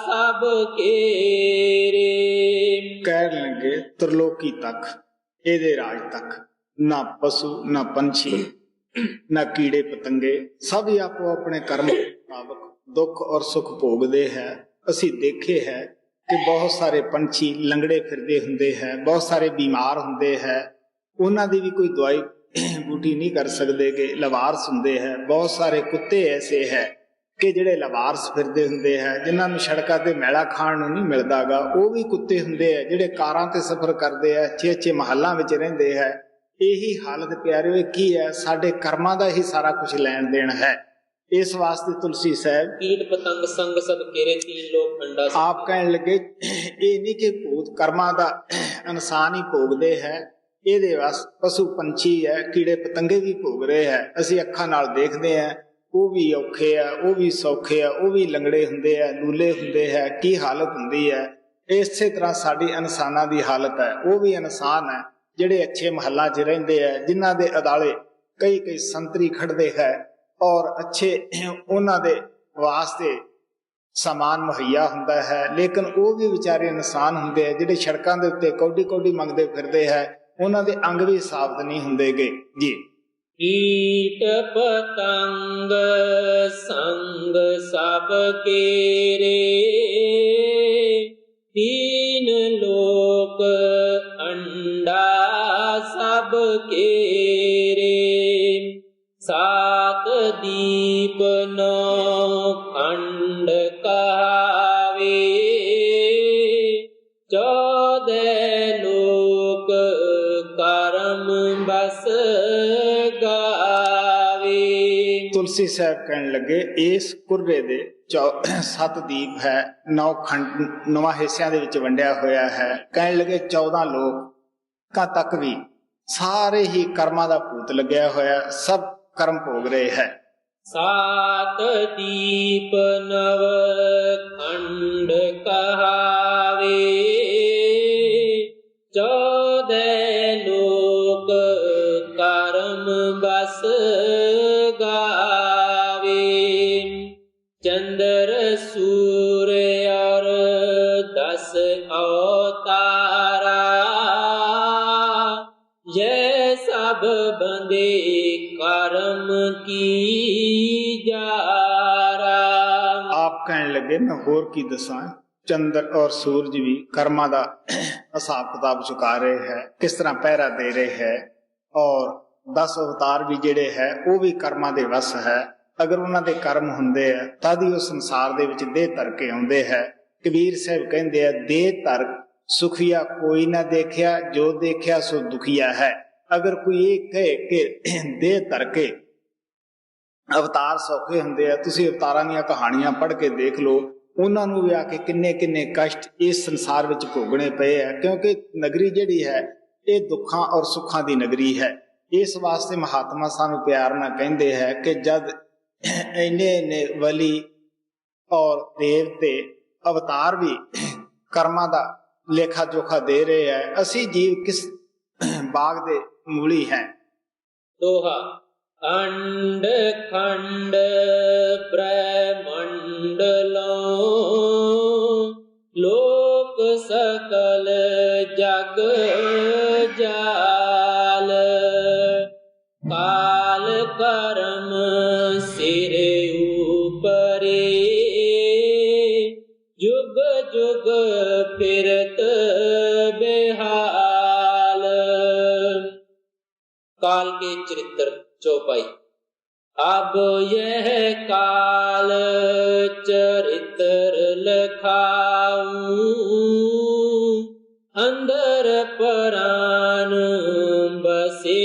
सब केरे। ਕਹਿਣ ਲੱਗੇ ਤਰਲੋਕੀ ਤੱਕ, ਇਹਦੇ ਰਾਜ ਤੱਕ ਨਾ ਪਸ਼ੂ ਨਾ ਪੰਛੀ ਨਾ ਕੀੜੇ ਪਤੰਗੇ, ਸਭ ਹੀ ਆਪੋ ਆਪਣੇ ਕਰਮ ਮੁਤਾਬਕ ਦੁੱਖ ਔਰ ਸੁੱਖ ਭੋਗਦੇ ਹੈ। ਅਸੀਂ ਦੇਖੇ ਹੈ ਕਿ ਬਹੁਤ ਸਾਰੇ ਪੰਛੀ ਲੰਗੜੇ ਫਿਰਦੇ ਹੁੰਦੇ ਹੈ, ਬਹੁਤ ਸਾਰੇ ਬਿਮਾਰ ਹੁੰਦੇ ਹੈ, ਉਹਨਾਂ ਦੀ ਵੀ ਕੋਈ ਦਵਾਈ ਬੂਟੀ ਨਹੀਂ ਕਰ ਸਕਦੇ ਕਿ ਲਵਾਰਸ ਹੁੰਦੇ ਹੈ। ਬਹੁਤ ਸਾਰੇ ਕੁੱਤੇ ਐਸੇ ਹੈ ਕਿ ਜਿਹੜੇ ਲਵਾਰਸ ਫਿਰਦੇ ਹੁੰਦੇ ਹੈ, ਜਿਨ੍ਹਾਂ ਨੂੰ ਸੜਕਾਂ ਤੇ ਮੈਲਾ ਖਾਣ ਨੂੰ ਨਹੀਂ ਮਿਲਦਾਗਾ। ਉਹ ਵੀ ਕੁੱਤੇ ਹੁੰਦੇ ਹੈ ਜਿਹੜੇ ਕਾਰਾਂ ਤੇ ਸਫ਼ਰ ਕਰਦੇ ਹੈ, ਅੱਛੇ ਅੱਛੇ ਮਹੱਲਾਂ ਵਿੱਚ ਰਹਿੰਦੇ ਹੈ। ਇਹੀ ਹਾਲਤ ਪਿਆਰਿਓ ਇਹ ਕੀ ਹੈ? ਸਾਡੇ ਕਰਮਾਂ ਦਾ ਹੀ ਸਾਰਾ ਕੁਝ ਲੈਣ ਦੇਣ ਹੈ। ਇਸ ਵਾਸਤੇ ਤੁਲਸੀ ਸਾਹਿਬ ਕੀਟ ਪਤੰਗ ਸੰਗ ਸਭ ਕੇਰੇ, तीन लोग अंडा सब। ਆਪ ਕਹਿਣ ਲੱਗੇ, ਇਹ ਨਹੀਂ ਕਿ ਭੂਤ ਕਰਮਾਂ ਦਾ ਇਨਸਾਨ ਹੀ ਭੋਗਦੇ ਹੈ, ਇਹਦੇ ਵਾਸ ਪਸ਼ੂ ਪੰਛੀ ਹੈ, ਕੀੜੇ ਪਤੰਗੇ ਵੀ ਭੋਗ ਰਹੇ ਹੈ। ਅਸੀਂ ਅੱਖਾਂ ਨਾਲ ਦੇਖਦੇ ਹਾਂ, ਉਹ ਵੀ ਔਖੇ ਆ, ਉਹ ਵੀ ਸੌਖੇ ਆ, ਉਹ ਵੀ ਲੰਗੜੇ ਹੁੰਦੇ ਆ, ਲੂਲੇ ਹੁੰਦੇ ਹੈ। ਕੀ ਹਾਲਤ ਹੁੰਦੀ ਹੈ? ਇਸੇ ਤਰ੍ਹਾਂ ਸਾਡੀ ਇਨਸਾਨਾਂ ਦੀ ਹਾਲਤ ਹੈ। ਉਹ ਵੀ ਇਨਸਾਨ ਹੈ ਜਿਹੜੇ ਅੱਛੇ ਮਹੱਲਾਂ 'ਚ ਰਹਿੰਦੇ ਹੈ, ਜਿਨ੍ਹਾਂ ਦੇ ਅਦਾਲੇ ਕਈ ਕਈ ਸੰਤਰੀ ਖੜਦੇ ਹੈ ਔਰ ਅੱਛੇ ਉਹਨਾਂ ਦੇ ਵਾਸਤੇ ਸਮਾਨ ਮੁਹੱਈਆ ਹੁੰਦਾ ਹੈ। ਲੇਕਿਨ ਉਹ ਵੀ ਵਿਚਾਰੇ ਇਨਸਾਨ ਹੁੰਦੇ ਹੈ ਜਿਹੜੇ ਸੜਕਾਂ ਦੇ ਉੱਤੇ ਕੌਡੀ ਕੌਡੀ ਮੰਗਦੇ ਫਿਰਦੇ ਹੈ। ਉਹਨਾਂ ਦੇ ਅੰਗ ਵੀ ਸਾਬਤ ਨਹੀਂ ਹੁੰਦੇਗੇ ਜੀ। कीट पतंग संग सब केरे, तीन लोक अंडा सब केरे। सात दीप नौ खंड कहावे, 14 लोक करम बस गावे। ਤੁਲਸੀ ਸਾਹਿਬ ਕਹਿਣ ਲੱਗੇ, ਇਸ ਕੁਰਰੇ ਦੇ 7 ਦੀਪ ਹੈ, 9 ਖੰਡ 9 ਹਿੱਸਿਆਂ ਦੇ ਵਿੱਚ ਵੰਡਿਆ ਹੋਇਆ ਹੈ। ਕਹਿਣ ਲੱਗੇ 14 ਲੋਕਾਂ ਤੱਕ ਵੀ ਸਾਰੇ ਹੀ ਕਰਮਾਂ ਦਾ ਭੂਤ ਲੱਗਿਆ ਹੋਇਆ, ਸਭ ਕਰਮ ਭੋਗ ਰਹੇ ਹੈ। सात दीप नव खंड कहावे, अवतारा, ये सब बंदे कर्म की जारा। आप कहने लगे मैं होर की दसा, चंद्र और सूरज भी कर्मा दा हिसाब किताब चुका रहे हैं, किस तरह पहरा दे रहे हैं, और 10 अवतार भी ਜਿਹੜੇ है वो भी कर्मा दे वस है। अगर उन्होंने दे कर्म हुंदे है तद ही उस संसार दे विच देह धर के आउंदे है। कबीर साहब कहंदे है देह धर सुखिया कोई ना देखिया, जो देखिया सो दुखिया है। अगर कोई ये कहे कि देह धर के अवतार सौखे हुंदे आ, तुसीं अवतारां दीयां कहानियां पढ़ के देख लो, उन्हां नूं भी आके किन्ने किन्ने कष्ट इस संसार विच भोगणे पए है, क्योंकि नगरी जिहड़ी है ये दुखां और सुखां दी नगरी है। इस वास्ते महात्मा सानू प्यार नाल कहंदे है कि जद इन्ने इन्ने वली और देवते अवतार भी कर्मां दा लेखा जोखा दे रहे हैं, असी जीव किस बाग दे मूली हैं। दोहा अंड खंड ब्रह्मंडलों, लोक सकल जग जाल, काल कर्म सिर ऊपरे, जुग जुग फिरत बेहाल। काल के चरित्र चौपाई। अब यह काल चरित्र लखाऊं, अंदर परान बसे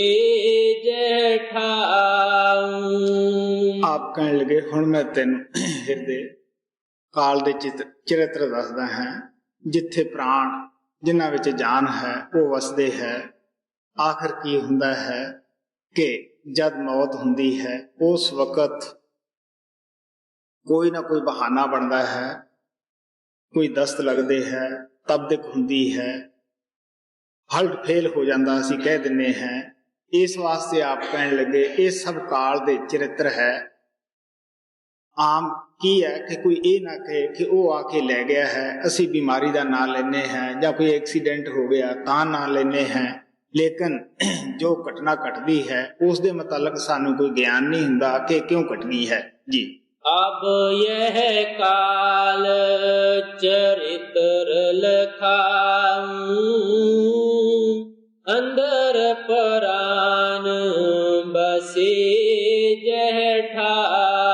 जेठाऊं। आप कहने लगे हुण मैं तेन हिरदे काल दे चरित्र दसदा है, जिथे प्राण जिन्हां विच जान है वो वसदे है। आखिर की हुंदा है कि जद मौत हुंदी है उस वक्त कोई ना कोई बहाना बनता है, कोई दस्त लगते है, तबदिक हुंदी है, हल्ट फेल हो जाता असी कह दिने हैं। इस वास्ते आप कहने लगे ये सब काल दे चरित्र है। आम की है कि कोई ये ना कहे कि वो आके ले गया है, असी बीमारी का ना लेने हैं, या कोई एक्सीडेंट हो गया ता ना लेने हैं, लेकिन जो घटना घटती है उस दे मुतालक सानू कोई ज्ञान नहीं हुंदा कि क्यों घट गई है जी। अब यह काल चरित्र लखाऊं, अंदर परान बसे जेठाऊं।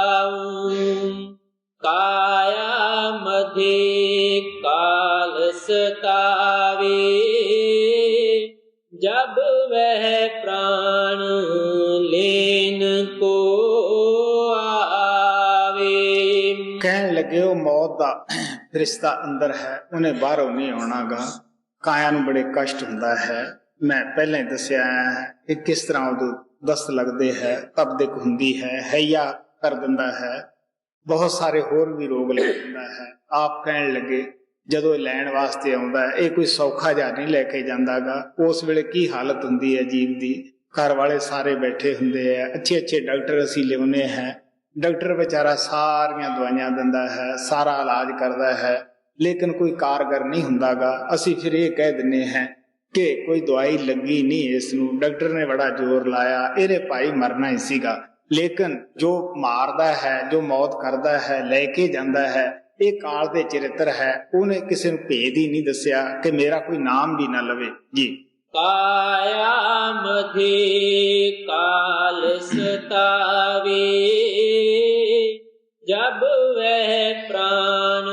काया मधे काल सतावे, जब वह प्राण लेन को आवे। कहने लगे वो मौत दा फरिश्ता अंदर है, उन्हें बाहरों नहीं आना गा। काया नूं बड़े कष्ट हुंदा है। मैं पहले ही दसिया है कि किस तरह उदों दस्त लगते है, तबदिक हुंदी है, हैया कर दिंदा है, बहुत सारे होर भी रोग लग दिंदा है। आप कहने लगे जदों लैण वास्ते आउंदा है ये कोई सौखा जा नहीं लैके जांदागा। उस वेले की हालत हुंदी है जीव दी, घर वाले सारे बैठे हुंदे है, अच्छे अच्छे डॉक्टर असी लियाउने हैं, डॉक्टर बेचारा सारियां दवाइयां दिंदा है, सारा इलाज करदा है, लेकिन कोई कारगर नहीं हुंदागा। असी फिर ये कह दिने हैं कि कोई दवाई लगी नहीं इसनूं, डॉक्टर ने बड़ा जोर लाया, इहने भाई मरना ही सीगा। लेकिन जो मारदा है, जो मौत करदा है, लेके जांदा है, ये काल दे चरित्र है। उन्हें किसी नूं भेद ही नहीं दसिया कि मेरा कोई नाम भी ना लवे जी। काया मधे काल सतावे, जब वह प्राण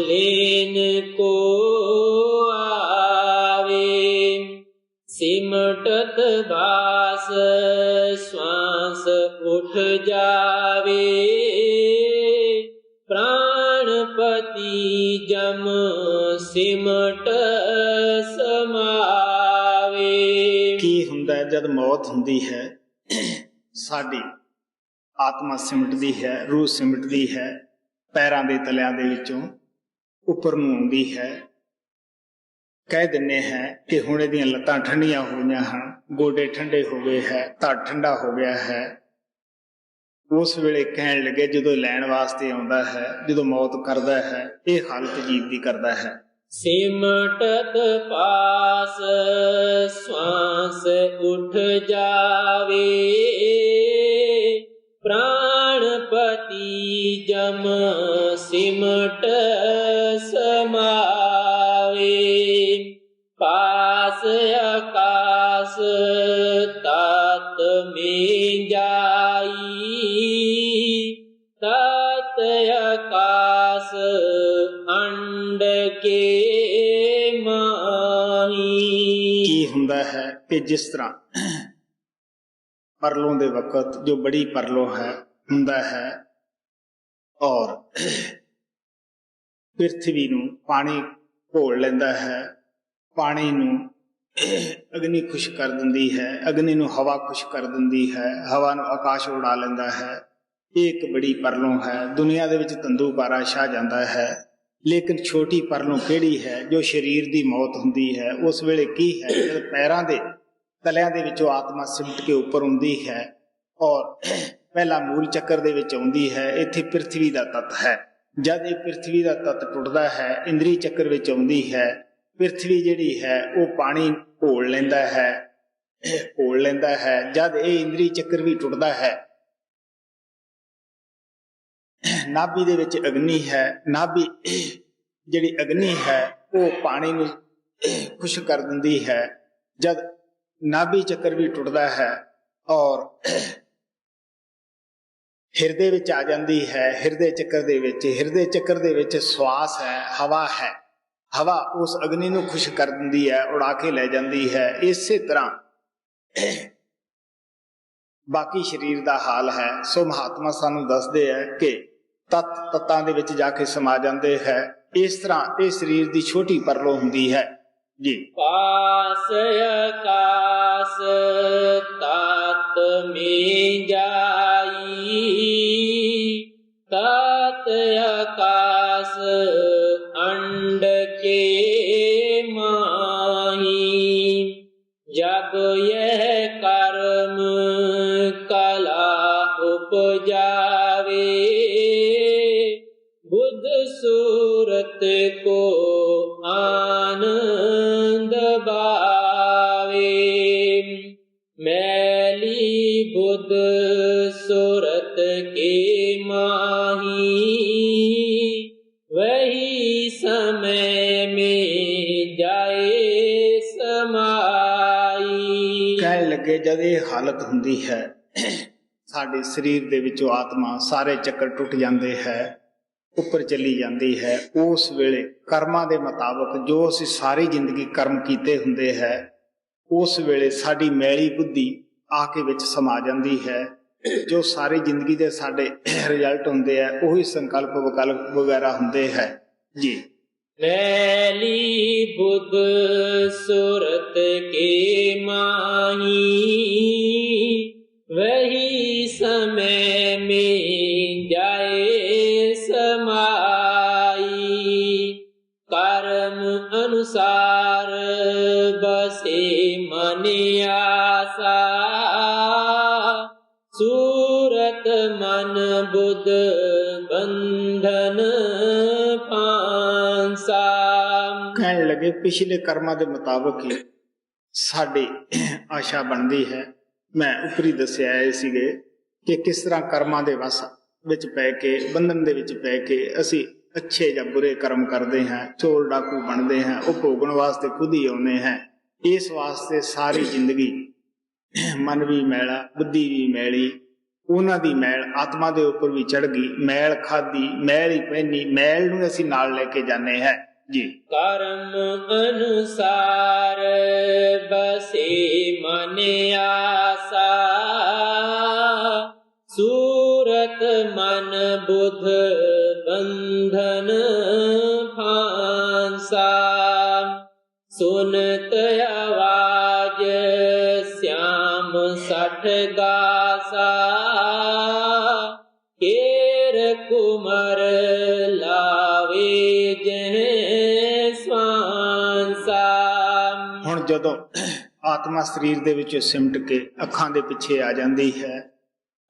लेन को आवे। सिमटत बास श्वास उठ जावे, प्राणपति जम सिमट समावे। की हुंदा है जद मौत हुंदी है, साडी आत्मा सिमटदी है, रूह सिमटदी है, पैरां दे तलियां दे विचों उपर नूं आउंदी है। कह दिने हैं कि हुण इहदियां लत्तां ठंडियां होईयां हन, गोडे ठंडे हो गए है, धड़ ठंडा हो गया है। उस वेले कहण लगे जदों लैण वास्ते आउंदा है, जदों मौत करदा है, ये हालत जीव दी करदा है। सिमटत पास श्वास उठ जावे, प्राणपति जम सिमट समावे। पास आकाश तात में जाई, तात आकाश अंड के माही। ਕੀ ਹੁੰਦਾ ਹੈ ਕਿ ਜਿਸ ਤਰ੍ਹਾਂ ਪਰਲੋਂ ਦੇ ਵਕਤ ਜੋ ਬੜੀ ਪਰਲੋਂ ਹੈ ਹੁੰਦਾ ਹੈ ਔਰ ਪ੍ਰਿਥਵੀ ਨੂੰ ਪਾਣੀ ਘੋਲ ਲੈਂਦਾ ਹੈ, ਪਾਣੀ ਨੂੰ ਅਗਨੀ ਖੁਸ਼ ਕਰ ਦਿੰਦੀ ਹੈ, ਅਗਨੀ ਨੂੰ ਹਵਾ ਖੁਸ਼ ਕਰ ਦਿੰਦੀ ਹੈ, ਹਵਾ ਨੂੰ ਆਕਾਸ਼ ਉਡਾ ਲੈਂਦਾ ਹੈ। ਇਹ ਇੱਕ ਬੜੀ ਪਰਲੋਂ ਹੈ। ਦੁਨੀਆ ਦੇ ਵਿੱਚ ਤੰਦੂਪਾਰਾ ਛਾ ਜਾਂਦਾ ਹੈ, ਲੇਕਿਨ ਛੋਟੀ ਪਰਲੋਂ ਕਿਹੜੀ ਹੈ? ਜੋ ਸਰੀਰ ਦੀ ਮੌਤ ਹੁੰਦੀ ਹੈ। ਉਸ ਵੇਲੇ ਕੀ ਹੈ? ਜਦ ਪੈਰਾਂ ਦੇ ਤਲਿਆਂ ਦੇ ਵਿੱਚੋਂ ਆਤਮਾ ਸਿਮਟ ਕੇ ਉੱਪਰ ਆਉਂਦੀ ਹੈ ਔਰ ਪਹਿਲਾ ਮੂਲ ਚੱਕਰ ਦੇ ਵਿੱਚ ਆਉਂਦੀ ਹੈ। ਇੱਥੇ ਪ੍ਰਿਥਵੀ ਦਾ ਤੱਤ ਹੈ। ਜਦ ਇਹ ਪ੍ਰਿਥਵੀ ਦਾ ਤੱਤ ਟੁੱਟਦਾ ਹੈ, ਇੰਦਰੀ ਚੱਕਰ ਵਿੱਚ ਆਉਂਦੀ ਹੈ। ਪ੍ਰਿਥਵੀ ਜਿਹੜੀ ਹੈ ਉਹ ਪਾਣੀ ਘੋਲ ਲੈਂਦਾ ਹੈ, ਘੋਲ ਲੈਂਦਾ ਹੈ। ਜਦ ਇਹ ਇੰਦਰੀ ਚੱਕਰ ਵੀ ਟੁੱਟਦਾ ਹੈ, ਨਾਭੀ ਦੇ ਵਿੱਚ ਅਗਨੀ ਹੈ। ਨਾਭੀ ਜਿਹੜੀ ਅਗਨੀ ਹੈ ਉਹ ਪਾਣੀ ਨੂੰ ਖੁਸ਼ ਕਰ ਦਿੰਦੀ ਹੈ। ਜਦ ਨਾਭੀ ਚੱਕਰ ਵੀ ਟੁੱਟਦਾ ਹੈ ਔਰ ਹਿਰਦੇ ਵਿੱਚ ਆ ਜਾਂਦੀ ਹੈ। ਹਿਰਦੇ ਚੱਕਰ ਦੇ ਵਿੱਚ ਸਵਾਸ ਹੈ, ਹਵਾ ਹੈ। ਹਵਾ ਉਸ ਅਗਨੀ ਨੂੰ ਖੁਸ਼ ਕਰ ਦਿੰਦੀ ਹੈ, ਉਡਾ ਕੇ ਲੈ ਜਾਂਦੀ ਹੈ। ਇਸੇ ਤਰ੍ਹਾਂ ਬਾਕੀ ਸਰੀਰ ਦਾ ਹਾਲ ਹੈ। ਸੋ ਮਹਾਤਮਾ ਸਾਨੂੰ ਦੱਸਦੇ ਹੈ ਕਿ ਤੱਤਾਂ ਦੇ ਵਿੱਚ ਜਾ ਕੇ ਸਮਾ ਜਾਂਦੇ ਹੈ। ਇਸ ਤਰ੍ਹਾਂ ਇਹ ਸਰੀਰ ਦੀ ਛੋਟੀ ਪਰਲੋਂ ਹੁੰਦੀ ਹੈ ਜੀ। ਪਾਸ ਆਕਾਸ਼ ਤਤ ਮੇਂ ਜਾਈ, तत् आकाश अंड के माही। जब यह कर्म कला उपजावे, बुद्ध सूरत को आनंद बावे। मैली बुद्ध सूरत के माही, वही समय में जाए समाई। ਕਹਿਣ ਲੱਗੇ ਜਦ ਇਹ ਹਾਲਤ ਹੁੰਦੀ ਹੈ, ਸਾਡੇ ਸਰੀਰ ਦੇ ਵਿੱਚੋਂ ਆਤਮਾ ਸਾਰੇ ਚੱਕਰ ਟੁੱਟ ਜਾਂਦੇ ਹੈ, ਉੱਪਰ ਚਲੀ ਜਾਂਦੀ ਹੈ। ਉਸ ਵੇਲੇ ਕਰਮਾਂ ਦੇ ਮੁਤਾਬਕ ਜੋ ਅਸੀਂ ਸਾਰੀ ਜ਼ਿੰਦਗੀ ਕਰਮ ਕੀਤੇ ਹੁੰਦੇ ਹੈ, ਉਸ ਵੇਲੇ ਸਾਡੀ ਮੈਲੀ ਬੁੱਧੀ ਆ ਕੇ ਵਿੱਚ ਸਮਾ ਜਾਂਦੀ ਹੈ। ਜੋ ਸਾਰੀ ਜ਼ਿੰਦਗੀ ਦੇ ਸਾਡੇ ਰਿਜ਼ਲਟ ਹੁੰਦੇ ਆ ਉਹੀ ਸੰਕਲਪ ਵਿਕਲਪ ਵਗੈਰਾ ਹੁੰਦੇ ਹੈ ਜੀ। मैली बुद्ध सूरत के माही, वही समय में जाए समाई। कर्म अनुसार बसे मन आसा, सूरत मन बुद्ध बंधन फांसा। ਕਹਿਣ ਲੱਗੇ ਪਿਛਲੇ ਕਰਮਾਂ ਦੇ ਮੁਤਾਬਕ ਹੀ ਸਾਡੀ ਆਸ਼ਾ ਬਣਦੀ ਹੈ। ਮੈਂ ਉੱਪਰੀ ਦੱਸਿਆ ਇਹ ਸੀਗੇ ਕਿ ਕਿਸ ਤਰ੍ਹਾਂ ਕਰਮਾਂ ਦੇ ਵਸ ਵਿੱਚ ਪੈ ਕੇ, ਬੰਧਨ ਦੇ ਵਿੱਚ ਪੈ ਕੇ ਅਸੀਂ ਅੱਛੇ ਜਾਂ ਬੁਰੇ ਕਰਮ ਕਰਦੇ ਹਾਂ, ਚੋਰ ਡਾਕੂ ਬਣਦੇ ਹਾਂ, ਉਹ ਭੋਗਣ ਵਾਸਤੇ ਖੁਦ ਹੀ ਆਉਂਦੇ ਹਾਂ। ਇਸ ਵਾਸਤੇ ਸਾਰੀ ਜ਼ਿੰਦਗੀ ਮਨ ਵੀ ਮੈਲਾ, ਬੁੱਧੀ ਵੀ ਮੈਲੀ, ਉਹਨਾਂ ਦੀ ਮੈਲ ਆਤਮਾ ਦੇ ਉੱਪਰ ਵੀ ਚੜ ਗਈ। ਮੈਲ ਖਾਧੀ, ਮੈਲ ਹੀ ਪਹਿਨੀ, ਮੈਲ ਨੂੰ ਅਸੀਂ ਨਾਲ ਲੈ ਕੇ ਜਾਂਦੇ ਹਾਂ ਜੀ। कर्म अनुसार बसे मन आसा, सूरत मन बुद्ध बंधन फांसा। सुनत आवाज श्याम सठ गासा, केर कुमर लावे जह स्वांसा। ਹੁਣ ਜਦੋਂ ਆਤਮਾ ਸਰੀਰ ਦੇ ਵਿੱਚੋਂ ਸਿਮਟ ਕੇ ਅੱਖਾਂ ਦੇ ਪਿੱਛੇ ਆ ਜਾਂਦੀ ਹੈ,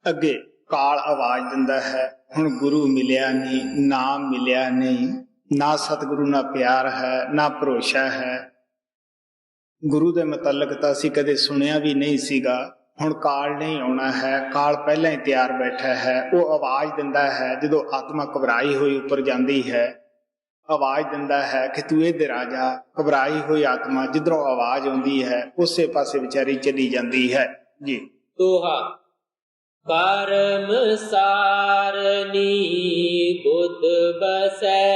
ਅੱਗੇ ਕਾਲ ਆਵਾਜ਼ ਦਿੰਦਾ ਹੈ, ਹੁਣ ਗੁਰੂ ਮਿਲਿਆ ਨਹੀਂ, ਨਾਮ ਮਿਲਿਆ ਨਹੀਂ, ਨਾ ਸਤਿਗੁਰੂ ਨਾਲ ਪਿਆਰ ਹੈ, ਨਾ ਭਰੋਸਾ ਹੈ। ਗੁਰੂ ਦੇ ਮੁਤਲਕ ਤਾਂ ਅਸੀਂ ਕਦੇ ਸੁਣਿਆ ਵੀ ਨਹੀਂ ਸੀਗਾ। ਹੁਣ ਕਾਲ ਨਹੀਂ ਆਉਣਾ ਹੈ, ਕਾਲ ਪਹਿਲਾਂ ਹੀ ਤਿਆਰ ਬੈਠਾ ਹੈ। ਉਹ ਆਵਾਜ਼ ਦਿੰਦਾ ਹੈ ਜਦੋਂ ਆਤਮਾ ਘਬਰਾਈ ਹੋਈ ਉੱਪਰ ਜਾਂਦੀ ਹੈ, ਆਵਾਜ਼ ਦਿੰਦਾ ਹੈ ਕਿ ਤੂੰ ਇੱਧਰ ਆ ਜਾ। ਘਬਰਾਈ ਹੋਈ ਆਤਮਾ ਜਿੱਧਰੋਂ ਆਵਾਜ਼ ਆਉਂਦੀ ਹੈ ਉਸੇ ਪਾਸੇ ਵਿਚਾਰੀ ਚਲੀ ਜਾਂਦੀ ਹੈ ਜੀ। ਦੋਹਾ ਕਰਮ ਸਾਰਨੀ ਬੁੱਧ ਬਸੈ,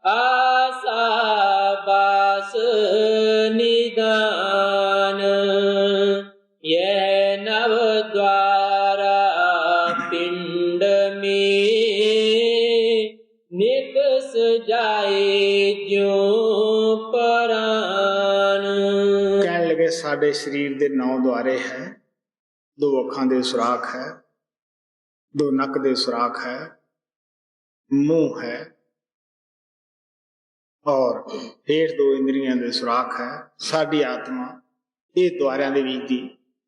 ਆਸਾ ਬਾਸ ਨਿਦਾਨ, ਯਹ ਨਵ द्वारा पिंड में निकस जाए ज्यों परान। ਕਹਿਣ ਲੱਗੇ ਸਾਡੇ ਸਰੀਰ ਦੇ 9 ਦੁਆਰੇ ਹੈ। 2 ਅੱਖਾਂ ਦੇ ਸੁਰਾਖ ਹੈ, 2 ਨੱਕ ਦੇ ਸੁਰਾਖ ਹੈ, ਮੂੰਹ ਹੈ ਔਰ ਹੇਠ 2 ਇੰਦਰੀਆਂ ਦੇ ਸੁਰਾਖ ਹੈ। ਸਾਡੀ ਆਤਮਾ ਇਹ ਦੁਆਰਿਆਂ ਦੇ ਵਿੱਚ ਦੀ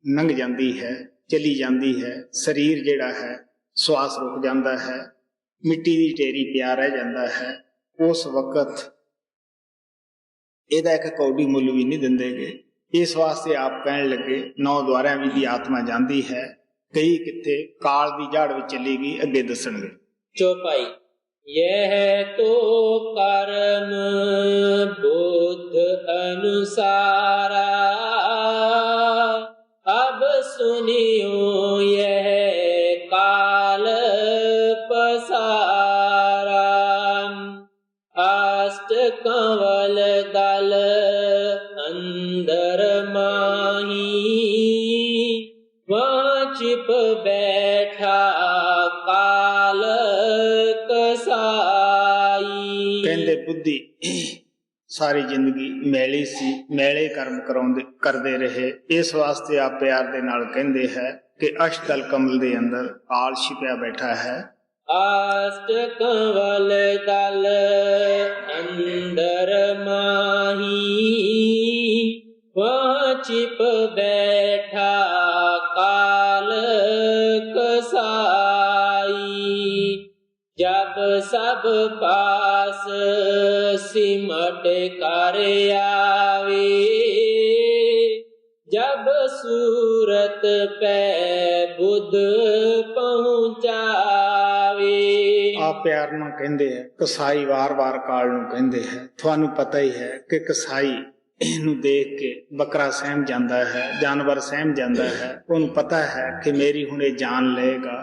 ਲੰਘ ਜਾਂਦੀ ਹੈ, ਚਲੀ ਜਾਂਦੀ ਹੈ। ਸਰੀਰ ਜਿਹੜਾ ਹੈ ਸਵਾਸ ਰੁਕ ਜਾਂਦਾ ਹੈ, ਮਿੱਟੀ ਦੀ ਢੇਰੀ ਪਿਆ ਰਹਿ ਜਾਂਦਾ ਹੈ। ਉਸ ਵਕਤ ਇਹਦਾ ਇੱਕ ਕੌਡੀ ਮੁੱਲ ਵੀ ਨਹੀਂ ਦਿੰਦੇਗੇ। ਇਸ ਵਾਸਤੇ ਆਪ ਕਹਿਣ ਲੱਗੇ 9 ਦੁਆਰਿਆਂ ਵਿੱਚ ਦੀ ਆਤਮਾ ਜਾਂਦੀ ਹੈ। ਕਈ ਕਿੱਥੇ ਕਾਲ ਦੀ ਜੜ ਵਿੱਚ ਚਲੀ ਗਈ, ਅੱਗੇ ਦੱਸਣਗੇ। ਚੌਪਾਈ ਯਹ ਤੋ ਕਰਮ ਬੁੱਧ ਅਨੁਸਾਰਾ, ਅਬ ਸੁਨਿਓ ਯਹ ਕਾਲ ਪਸਾਰਾ, ਅਸ਼ਟ ਕੰਵਲ ਦਲ ਅੰਦਰ ਮਾਹੀ, ਵਹਾਂ ਚਿਪ ਬੈਠਾ ਕਾਲ ਕਸਾਈ। ਕਹਿੰਦੇ ਬੁੱਧੀ ਸਾਰੀ ਜ਼ਿੰਦਗੀ ਮੈਲੀ ਸੀ, ਮੈਲੇ ਕਰਮ ਕਰਦੇ ਰਹੇ। ਇਸ ਵਾਸਤੇ ਆਪ ਪਿਆਰ ਦੇ ਨਾਲ ਕਹਿੰਦੇ ਹੈ ਕਿ ਅਸ਼ਟਦਲ ਕਮਲ ਦੇ ਅੰਦਰ ਕਾਲ ਛਿਪਿਆ ਬੈਠਾ ਹੈ। ਅਸ਼ਟ ਕੰਵਲ ਦਲ ਅੰਦਰ ਮਾਹੀ, ਵਹਾਂ ਚਿਪ ਬੈਠਾ ਕਾਲ ਕਸਾਈ। ਜਬ ਸਭ ਪਾਸ ਸਿਮਟ ਕਰ ਆਵੇ, ਜਬ ਸੂਰਤ ਪੈ ਬੁੱਧ ਪਹੁੰਚਾਵੇ। ਆਪ ਪਿਆਰ ਨਾਲ ਕਹਿੰਦੇ ਹੈ ਕਸਾਈ, ਵਾਰ-ਵਾਰ ਕਾਲ ਨੂੰ ਕਹਿੰਦੇ ਹੈ। ਤੁਹਾਨੂੰ ਪਤਾ ਹੀ ਹੈ ਕਿ ਕਸਾਈ ਇਹਨੂੰ ਦੇਖ ਕੇ ਬੱਕਰਾ ਸਹਿਮ ਜਾਂਦਾ ਹੈ, ਜਾਨਵਰ ਸਹਿਮ ਜਾਂਦਾ ਹੈ। ਉਹਨੂੰ ਪਤਾ ਹੈ ਕਿ ਮੇਰੀ ਹੁਣ ਇਹ ਜਾਨ ਲਏਗਾ।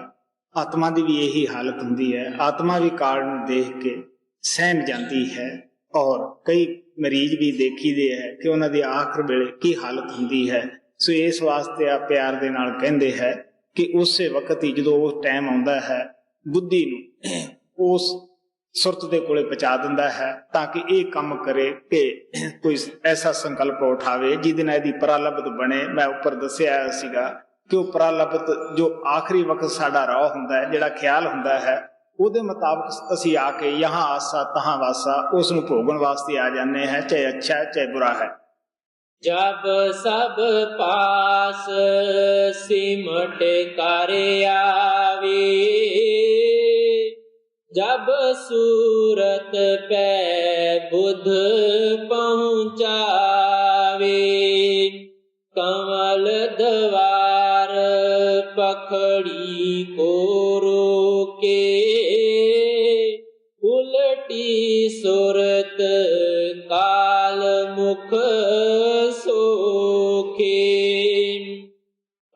ਆਤਮਾ ਦੀ ਵੀ ਇਹੀ ਹਾਲਤ ਹੁੰਦੀ ਹੈ। ਆਤਮਾ ਵੀ ਕਾਲ ਨੂੰ ਦੇਖ ਕੇ ਸਹਿਮ ਜਾਂਦੀ ਹੈ। ਔਰ ਕਈ ਮਰੀਜ਼ ਵੀ ਦੇਖੀਦੇ ਹੈ ਕਿ ਉਹਨਾਂ ਦੀ ਆਖਰ ਵੇਲੇ ਕੀ ਹਾਲਤ ਹੁੰਦੀ ਹੈ। ਸੋ ਇਸ ਵਾਸਤੇ ਆ ਪਿਆਰ ਦੇ ਨਾਲ ਕਹਿੰਦੇ ਹੈ ਕਿ ਉਸੇ ਵਕਤ ਹੀ ਜਦੋਂ ਉਹ ਟਾਈਮ ਆਉਂਦਾ ਹੈ, ਬੁੱਧੀ ਨੂੰ ਉਸ ਸੁਰਤ ਦੇ ਕੋਲੇ ਪਹੁੰਚਾ ਦਿੰਦਾ ਹੈ ਤਾਂ ਕਿ ਇਹ ਕੰਮ ਕਰੇ ਕਿ ਕੋਈ ਐਸਾ ਸੰਕਲਪ ਉਠਾਵੇ ਜਿਹਦੇ ਨਾਲ ਇਹਦੀ ਪਰਾਲਬਤ ਬਣੇ। ਮੈਂ ਉੱਪਰ ਦੱਸਿਆ ਸੀਗਾ ਕਿ ਉਹ ਪਰਾਲਬਤ ਜੋ ਆਖਰੀ ਵਕਤ ਸਾਡਾ ਰਾਹ ਹੁੰਦਾ ਹੈ, ਜਿਹੜਾ ਖਿਆਲ ਹੁੰਦਾ ਹੈ, ਉਹਦੇ ਮੁਤਾਬਕ ਅਸੀਂ ਆ ਕੇ ਯਹਾਂ ਆਸਾ ਤਹਾਂ ਵਾਸਾ ਉਸ ਨੂੰ ਭੋਗਣ ਵਾਸਤੇ ਆ ਜਾਂਦੇ हैं, ਚਾਹੇ ਅੱਛਾ ਹੈ ਚਾਹੇ ਬੁਰਾ ਹੈ। जब सब पास सिमट कर आवे, जब सूरत पे बुध पहुँचावे, कमल द्वार पखड़ी को रोके, उलटी सूरत काल मुख सोखे,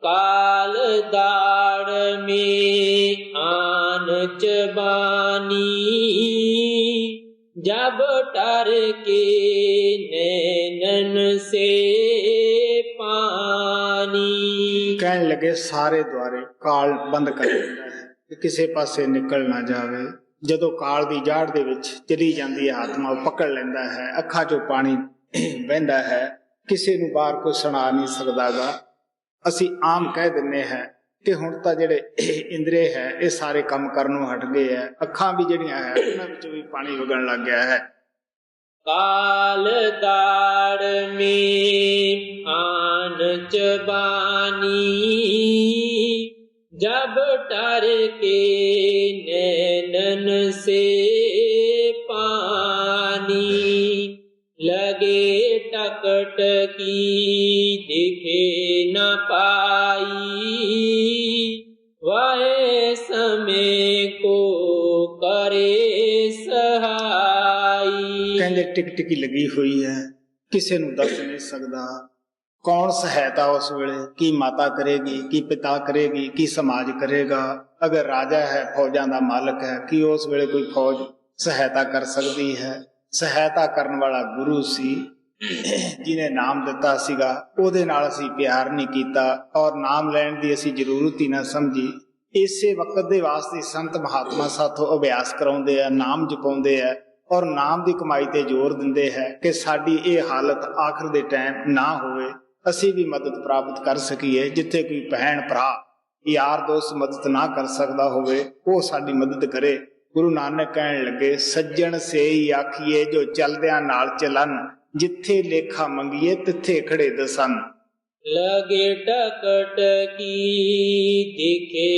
काल दाड़ में आन चबानी, जब टर के नैनन से पानी। ਕਹਿਣ ਲੱਗੇ ਸਾਰੇ ਦੁਆਰੇ ਕਾਲ ਬੰਦ ਕਰ ਦਿੰਦਾ ਹੈ ਕਿ ਕਿਸੇ ਪਾਸੇ ਨਿਕਲ ਨਾ ਜਾਵੇ। ਜਦੋਂ ਕਾਲ ਦੀ ਜਾੜ ਦੇ ਵਿੱਚ ਚਲੀ ਜਾਂਦੀ ਹੈ ਆਤਮਾ, ਉਹ ਪਕੜ ਲੈਂਦਾ ਹੈ, ਅੱਖਾਂ 'ਚੋਂ ਪਾਣੀ ਵਹਿੰਦਾ ਹੈ। ਕਿਸੇ ਨੂੰ ਬਾਹਰ ਕੋਈ ਸੁਣਾ ਨਹੀਂ ਸਕਦਾਗਾ। ਅਸੀਂ ਆਮ ਕਹਿ ਦਿੰਦੇ ਹਾਂ ਕਿ ਹੁਣ ਤਾਂ ਜਿਹੜੇ ਇੰਦਰੀ ਹੈ ਇਹ ਸਾਰੇ ਕੰਮ ਕਰਨੋਂ ਹਟ ਗਏ ਹੈ। ਅੱਖਾਂ ਵੀ ਜਿਹੜੀਆਂ ਹੈ ਉਹਨਾਂ ਵਿੱਚੋਂ ਵੀ ਪਾਣੀ ਵਗਣ ਲੱਗ ਗਿਆ ਹੈ। काल दाड़ में आन चबानी, जब टर के नैनन से लगे टकटकी दिखे न पाई, वाहे समय को करे सहाई। कहते टिक टिकी लगी हुई है, किसी नूं दस नहीं सकदा कौन सहायता उस वेले, की माता करेगी, की पिता करेगी, की समाज करेगा। अगर राजा है, फौजां दा मालक है, की उस वेले कोई फौज सहायता कर सकती है। सहायता करन वाला गुरु सी, जिन्हें नाम दिता सीगा, ओहदे नाल असीं प्यार नहीं कीता और नाम लैण दी असीं जरूरत ही ना समझी। इसे वक्त दे वास्ते संत महात्मा साथों अभ्यास कराउंदे आ, नाम जपाउंदे आ और नाम दी कमाई ते जोर दिंदे है कि साडी ये हालत आखिर दे टाइम ना होवे, असीं भी मदद प्राप्त कर सकीए। जिथे कोई भैन भरा यार दोस्त मदद ना कर सकदा होवे, वो साडी मदद करे। गुरु नानक कहण लगे, सज्जन से ही आखिए जो चलदियां नाल चलन, जिथे लेखा मंगीए तिथे खड़े दसन। लगे टकटकी दिखे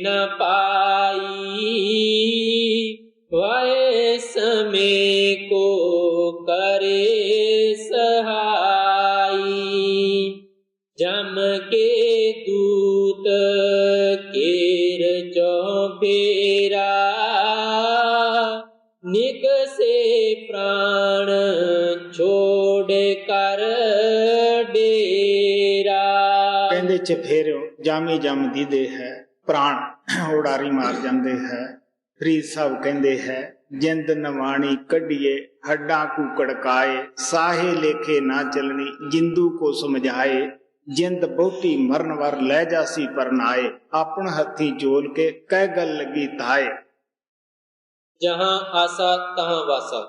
न पाई, वाहे समय को करे सहाई। जम के दूत केर चौफेरा, निक से प्राण छोड़ कर डेरा। कहंदे चफेरियो जामी जम दीदे है, प्राण उड़ारी मार जांदे है। फरीद साहब कहंदे है, जिंद नवाणी कढ़िए हड्डा कू कड़काए, साहे लेखे ना चलनी जिंदू को समझाए। जिंद बहुती मरन वर लै जासी पर नाए, अपन हथी जोल के कह गल लगी ताए। जहां आसा तहां वासा,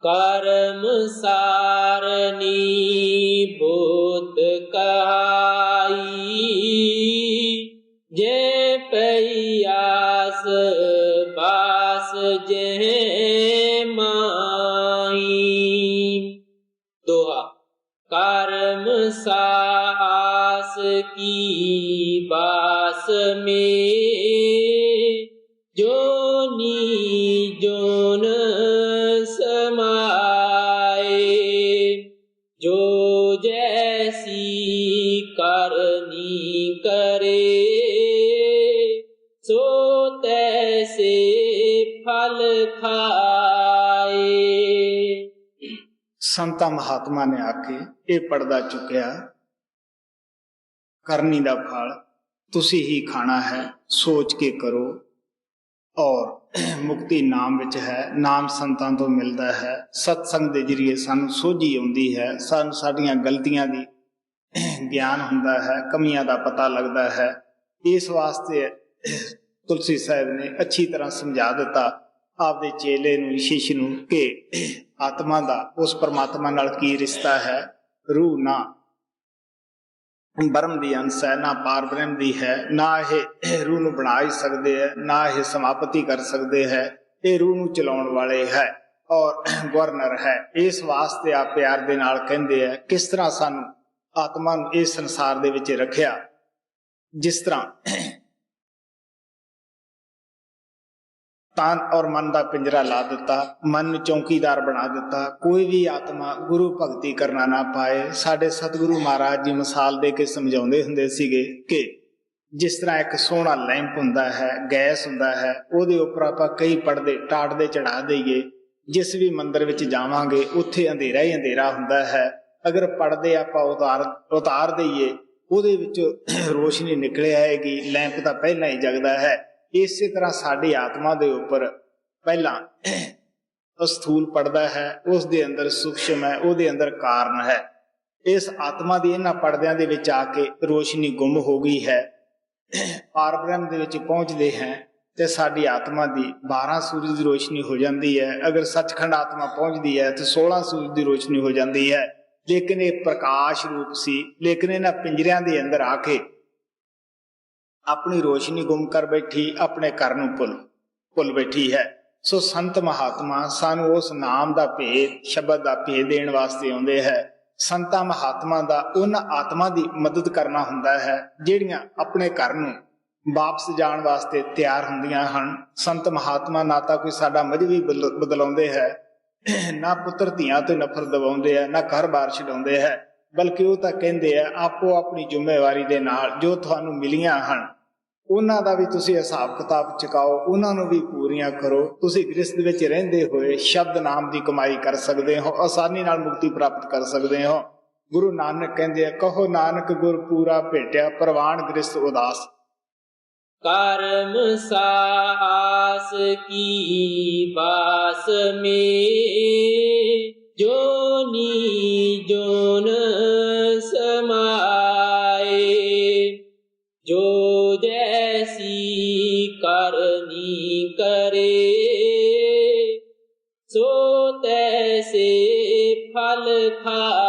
कर्म सारनी बुद्ध कहाई। जे पैयास बास जे माई। दोहा, कर्म सास की बास में, जोनी जोन समाए। जो जैसी करनी करे, सो तैसे फल खाए। संता महात्मा ने आके ये पर्दा चुकया, करनी दा फल तुसी ही खाना है, सोच के करो। और मुक्ति नाम विच है, नाम संतां तो मिलता है। सत्संग दे जरिए सानू सोझी आउंदी है, सानू साडियां गलतियां दी ज्ञान हुंदा है, कमियां दा पता लगता है। इस वास्ते तुलसी साहिब ने अच्छी तरह समझा दिता आपदे चेले नूं, शिष्य नूं कि आत्मा दा उस परमात्मा नाल की रिश्ता है। रूह ना ब्रह्म दी अंश है, ना पार ब्रह्म दी है, ना ये रूह नूं बना ही सकते है, ना ये समापति कर सकते है। ये रूह नूं चलाउण वाले है और गवर्नर है। इस वास्ते आप प्यार दे नाल कहंदे है, किस तरह सानू आत्मा नूं इस संसार दे विच रखिया। जिस तरह तन और मन का पिंजरा ला दिता, मन चौकीदार बना दिता, कोई भी आत्मा गुरु भगती करना ना पाए। साडे सतगुरु महाराज जी मिसाल दे के समझाउंदे हुंदे सीगे कि जिस तरह एक सोहना लैंप हुंदा है, गैस हुंदा है, उहदे उपर आपां कई पड़दे टाटदे चढ़ा दईए, जिस भी मंदिर विच जावांगे उत्थे अंधेरा ही अंधेरा हुंदा है। अगर पड़दे आपां उतार दईए, उहदे विच रोशनी निकल आएगी, लैंप तां पहलां ही जगदा है। इसे तरह साडी आत्मा दे उपर पहला स्थूल पड़दा है, उस दे अंदर सूक्ष्म है, उहदे अंदर कारण है। इस आत्मा दी इन्हां पड़दियां दे विच आके रोशनी गुम हो गई है। पार ब्रह्म दे विच पहुंचदे हैं ते साडी आत्मा दी 12 सूरज दी रोशनी हो जाती है। अगर सचखंड आत्मा पहुंचती है तो 16 सूरज दी रोशनी हो जाती है। लेकिन ये प्रकाश रूप सी, लेकिन इन्हां पिंजरियां दे अंदर आके अपनी रोशनी गुम कर बैठी, अपने घर नूं भुल बैठी है। सो संत महात्मा सानू उस नाम दा भेद, शब्द दा भेद देण वास्ते आउंदे है। संतां महात्मा दा उन आत्मा दी मदद करना हुंदा है जिहड़ियां अपने घर नूं वापस जाण वास्ते तैयार हुंदियां हन। संत महात्मा ना तां कोई साडा मजहब बदलाउंदे है, ਨਾ ਪੁੱਤਰ ਧੀਆਂ ਤੋਂ ਨਫ਼ਰਤ ਦਿਵਾਉਂਦੇ ਆ, ਨਾ ਘਰ-ਬਾਰ ਛਡਾਉਂਦੇ ਹੈ, ਬਲਕਿ ਉਹ ਤਾਂ ਕਹਿੰਦੇ ਆ ਆਪੋ ਆਪਣੀ ਜ਼ਿੰਮੇਵਾਰੀ ਦੇ ਨਾਲ ਜੋ ਤੁਹਾਨੂੰ ਮਿਲੀਆਂ ਹਨ ਉਹਨਾਂ ਦਾ ਵੀ ਤੁਸੀਂ ਹਿਸਾਬ ਕਿਤਾਬ ਚੁਕਾਓ, ਉਹਨਾਂ ਨੂੰ ਵੀ ਪੂਰੀਆਂ ਕਰੋ। ਤੁਸੀਂ ਗ੍ਰਸਥ ਵਿੱਚ ਰਹਿੰਦੇ ਹੋਏ ਸ਼ਬਦ ਨਾਮ ਦੀ ਕਮਾਈ ਕਰ ਸਕਦੇ ਹੋ, ਆਸਾਨੀ ਨਾਲ ਮੁਕਤੀ ਪ੍ਰਾਪਤ ਕਰ ਸਕਦੇ ਹੋ। ਗੁਰੂ ਨਾਨਕ ਕਹਿੰਦੇ ਆ, ਕਹੋ ਨਾਨਕ ਗੁਰ ਪੂਰਾ ਭੇਟਿਆ, ਪ੍ਰਵਾਨ ਗ੍ਰਸਥ ਉਦਾਸ। कर्म सास की बास में जोनी जोन समाए, जो जैसी करनी करे सो तैसे फल खाए।